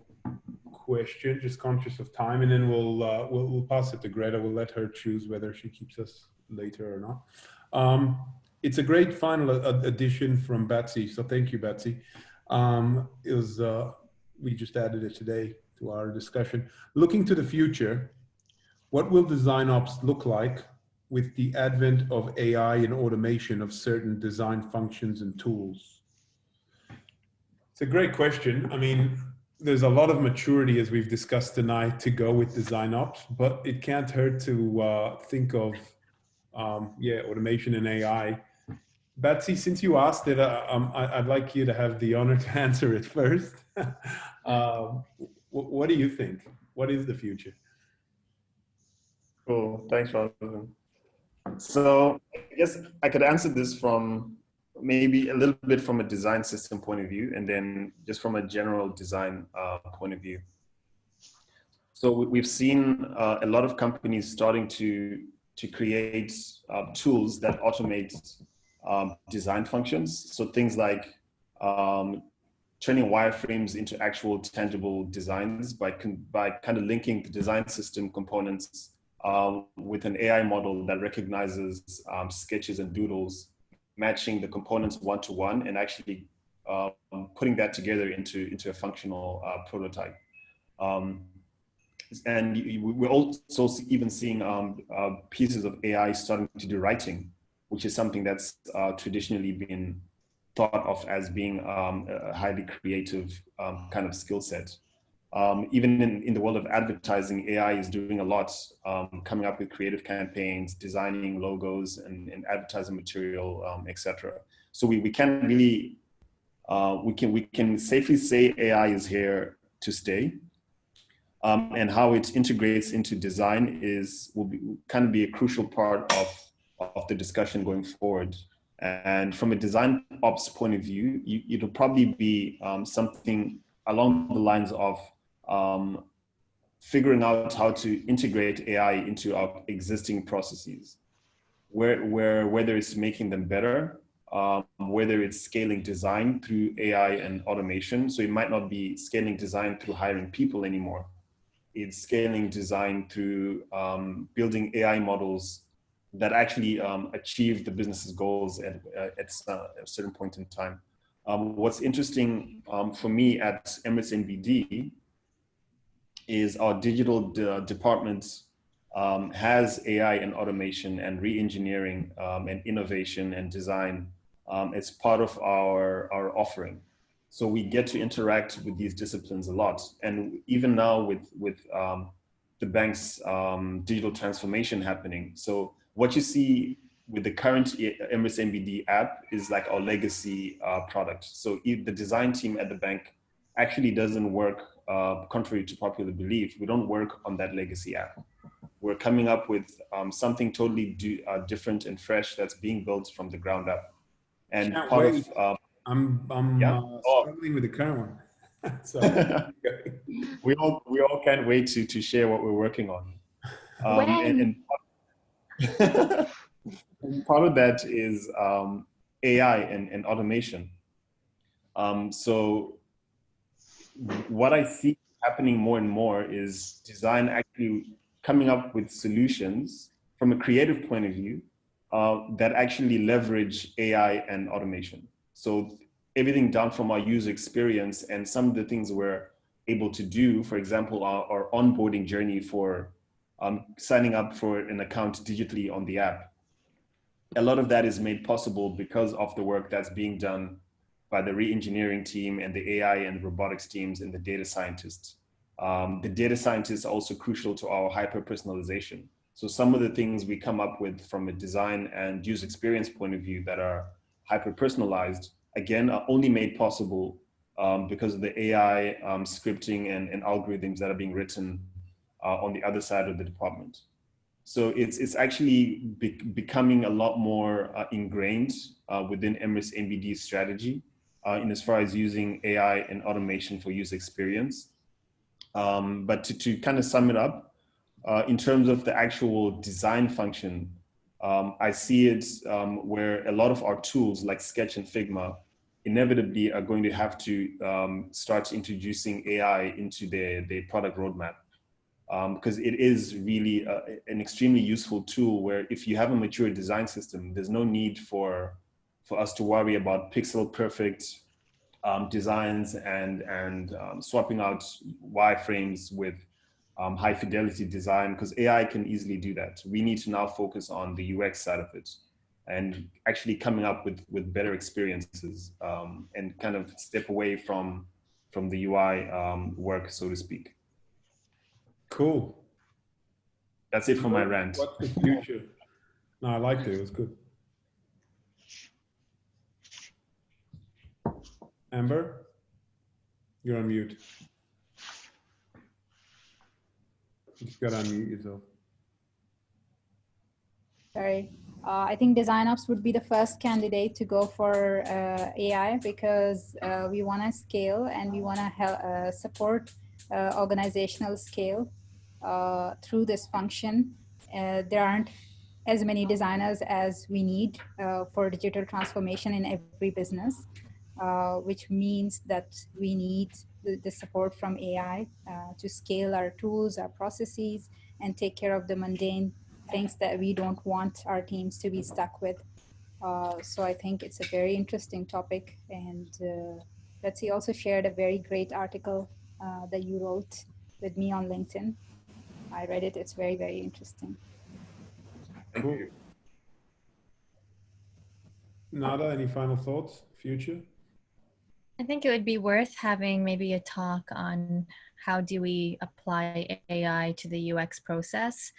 Speaker 1: question, just conscious of time, and then we'll pass it to Greta. We'll let her choose whether she keeps us later or not. It's a great final addition from Betsy, so thank you, Betsy. We just added it today to our discussion. Looking to the future, what will DesignOps look like with the advent of AI and automation of certain design functions and tools? It's a great question. I mean, there's a lot of maturity, as we've discussed tonight, to go with DesignOps, but it can't hurt to think of automation and AI. Betsy, since you asked it, I'd like you to have the honor to answer it first. What do you think? What is the future?
Speaker 2: Cool. Thanks, Jonathan. So I guess I could answer this from maybe a little bit from a design system point of view, and then just from a general design point of view. So we've seen a lot of companies starting to create tools that automate design functions. So things like turning wireframes into actual tangible designs by kind of linking the design system components with an AI model that recognizes sketches and doodles, matching the components one-to-one, and actually putting that together into a functional prototype. And we're also even seeing pieces of AI starting to do writing, which is something that's traditionally been thought of as being a highly creative kind of skill set. Even in the world of advertising, AI is doing a lot, coming up with creative campaigns, designing logos and advertising material, etc. So we can really, we can safely say AI is here to stay. And how it integrates into design will be a crucial part of the discussion going forward. And from a design ops point of view, it'll probably be something along the lines of figuring out how to integrate AI into our existing processes, whether it's making them better, whether it's scaling design through AI and automation. So it might not be scaling design through hiring people anymore. It's scaling design through building AI models that actually achieve the business's goals at a certain point in time. What's interesting for me at Emirates NBD is our digital department has AI and automation and re-engineering and innovation and design as part of our offering. So we get to interact with these disciplines a lot. And even now with the bank's digital transformation happening. So what you see with the current Emirates NBD app is like our legacy product. So if the design team at the bank actually doesn't work, contrary to popular belief, we don't work on that legacy app. We're coming up with something totally different and fresh that's being built from the ground up. And part of
Speaker 1: I'm
Speaker 2: Yeah. Oh.
Speaker 1: struggling with the current one. So
Speaker 2: we all can't wait to share what we're working on. And part of that is AI and automation. So what I see happening more and more is design actually coming up with solutions from a creative point of view that actually leverage AI and automation. So everything down from our user experience and some of the things we're able to do, for example, our onboarding journey for signing up for an account digitally on the app. A lot of that is made possible because of the work that's being done by the re-engineering team and the AI and robotics teams and the data scientists. The data scientists are also crucial to our hyper-personalization. So some of the things we come up with from a design and user experience point of view that are hyper-personalized, again, are only made possible because of the AI scripting and algorithms that are being written on the other side of the department. So it's actually becoming a lot more ingrained within Emirates NBD's strategy in as far as using AI and automation for user experience. But to kind of sum it up, in terms of the actual design function, I see it where a lot of our tools like Sketch and Figma inevitably are going to have to start introducing AI into their product roadmap. Because it is really an extremely useful tool where if you have a mature design system, there's no need for us to worry about pixel perfect designs and swapping out wireframes with high fidelity design, because AI can easily do that. We need to now focus on the UX side of it and actually coming up with better experiences and kind of step away from the UI work, so to speak.
Speaker 1: cool.
Speaker 2: That's it for my rant.
Speaker 1: What's the future? No, I liked it. It was good. Amber, you're on mute. You just got to unmute yourself.
Speaker 3: Sorry. I think DesignOps would be the first candidate to go for AI because we want to scale and we want to support organizational scale through this function. There aren't as many designers as we need for digital transformation in every business, which means that we need the support from AI to scale our tools, our processes, and take care of the mundane things that we don't want our teams to be stuck with. So I think it's a very interesting topic. And Betsy also shared a very great article that you wrote with me on LinkedIn. I read it. It's very, very interesting.
Speaker 1: Cool. Nada, any final thoughts? Future?
Speaker 5: I think it would be worth having maybe a talk on how do we apply AI to the UX process.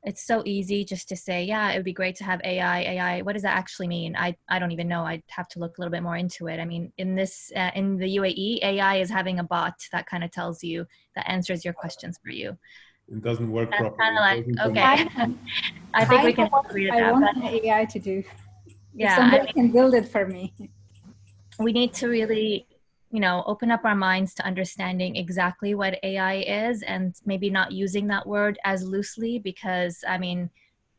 Speaker 5: It's so easy just to say, yeah, it would be great to have AI. What does that actually mean? I don't even know. I'd have to look a little bit more into it. I mean, in the UAE, AI is having a bot that kind of tells you, that answers your questions for you.
Speaker 1: It doesn't work
Speaker 5: That's
Speaker 1: properly.
Speaker 5: kind of like, okay. I think we can agree with that.
Speaker 3: I want the AI to do.
Speaker 5: Yeah,
Speaker 3: if somebody can build it for me.
Speaker 5: We need to really, open up our minds to understanding exactly what AI is and maybe not using that word as loosely because, I mean,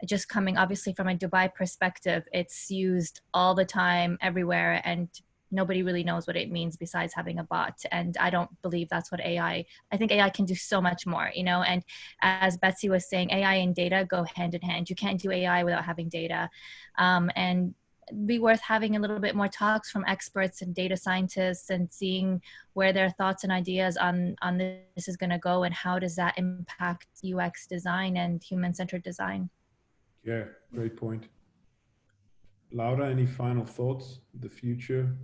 Speaker 5: just coming obviously from a Dubai perspective, it's used all the time everywhere and nobody really knows what it means besides having a bot. And I don't believe that's what I think AI can do so much more, and as Betsy was saying, AI and data go hand in hand. You can't do AI without having data. And be worth having a little bit more talks from experts and data scientists and seeing where their thoughts and ideas on this is going to go and how does that impact UX design and human-centered design.
Speaker 1: Yeah, great point. Laura, any final thoughts? The future?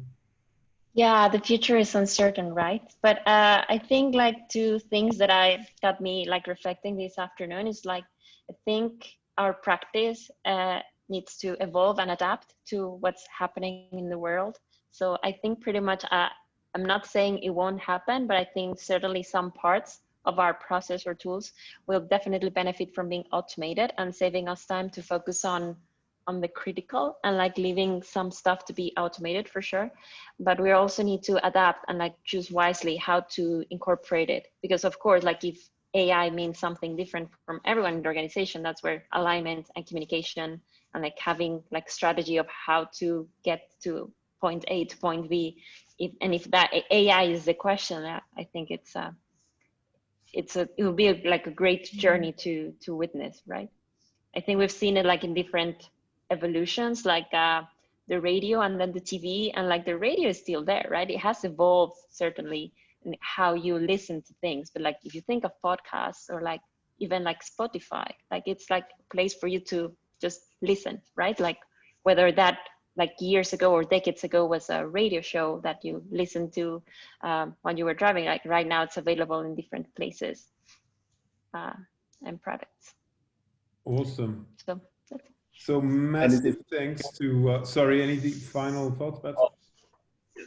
Speaker 4: Yeah, the future is uncertain, right? But I think like two things that got me like reflecting this afternoon is like, I think our practice needs to evolve and adapt to what's happening in the world. So I think pretty much, I'm not saying it won't happen, but I think certainly some parts of our process or tools will definitely benefit from being automated and saving us time to focus on on the critical and like leaving some stuff to be automated for sure. But we also need to adapt and like choose wisely how to incorporate it. Because of course, like if AI means something different from everyone in the organization, that's where alignment and communication and like having like strategy of how to get to point A to point B. If that AI is the question, I think it will be like a great journey to witness, right? I think we've seen it like in different evolutions, like the radio and then the TV, and like the radio is still there, right? It has evolved certainly in how you listen to things, but like if you think of podcasts or like even like Spotify, like it's like a place for you to just listen, right? Like whether that like years ago or decades ago was a radio show that you listened to when you were driving, like right now it's available in different places and products.
Speaker 1: Awesome.
Speaker 4: So,
Speaker 1: so massive thanks to, sorry, any final thoughts about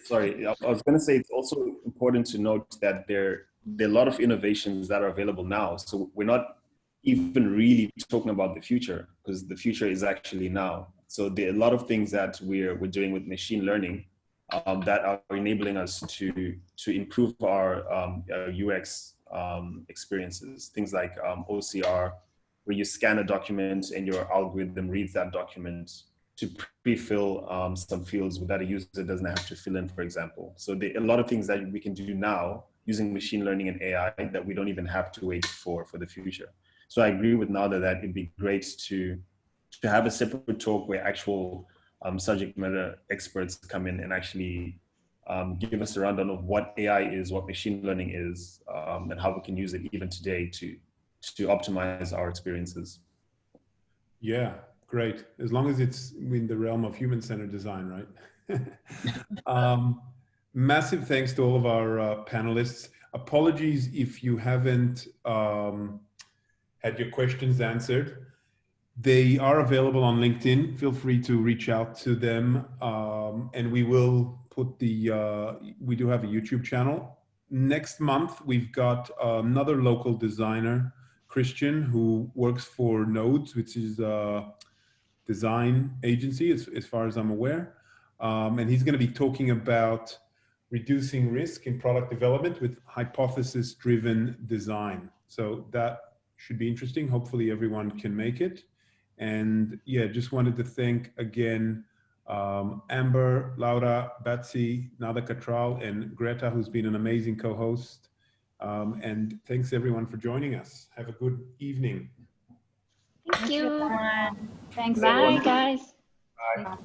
Speaker 2: Sorry, I was going to say it's also important to note that there are a lot of innovations that are available now. So we're not even really talking about the future, because the future is actually now. So there are a lot of things that we're doing with machine learning that are enabling us to improve our UX experiences. Things like OCR, where you scan a document and your algorithm reads that document to pre-fill some fields that a user doesn't have to fill in, for example. So there are a lot of things that we can do now using machine learning and AI that we don't even have to wait for the future. So I agree with Nada that it'd be great to have a separate talk where actual subject matter experts come in and actually give us a rundown of what AI is, what machine learning is, and how we can use it even today to optimize our experiences.
Speaker 1: Yeah, great. As long as it's in the realm of human-centered design, right? Massive thanks to all of our panelists. Apologies if you haven't had your questions answered. They are available on LinkedIn. Feel free to reach out to them. And we will put we do have a YouTube channel. Next month, we've got another local designer, Christian, who works for Nodes, which is a design agency, as far as I'm aware. And he's going to be talking about reducing risk in product development with hypothesis-driven design. So that should be interesting. Hopefully everyone can make it. And yeah, just wanted to thank again Amber, Laura, Betsy, Nada Catral, and Greta, who's been an amazing co-host. And thanks everyone for joining us. Have a good evening.
Speaker 4: Thank you.
Speaker 3: Thanks.
Speaker 4: Bye, guys.
Speaker 2: Bye.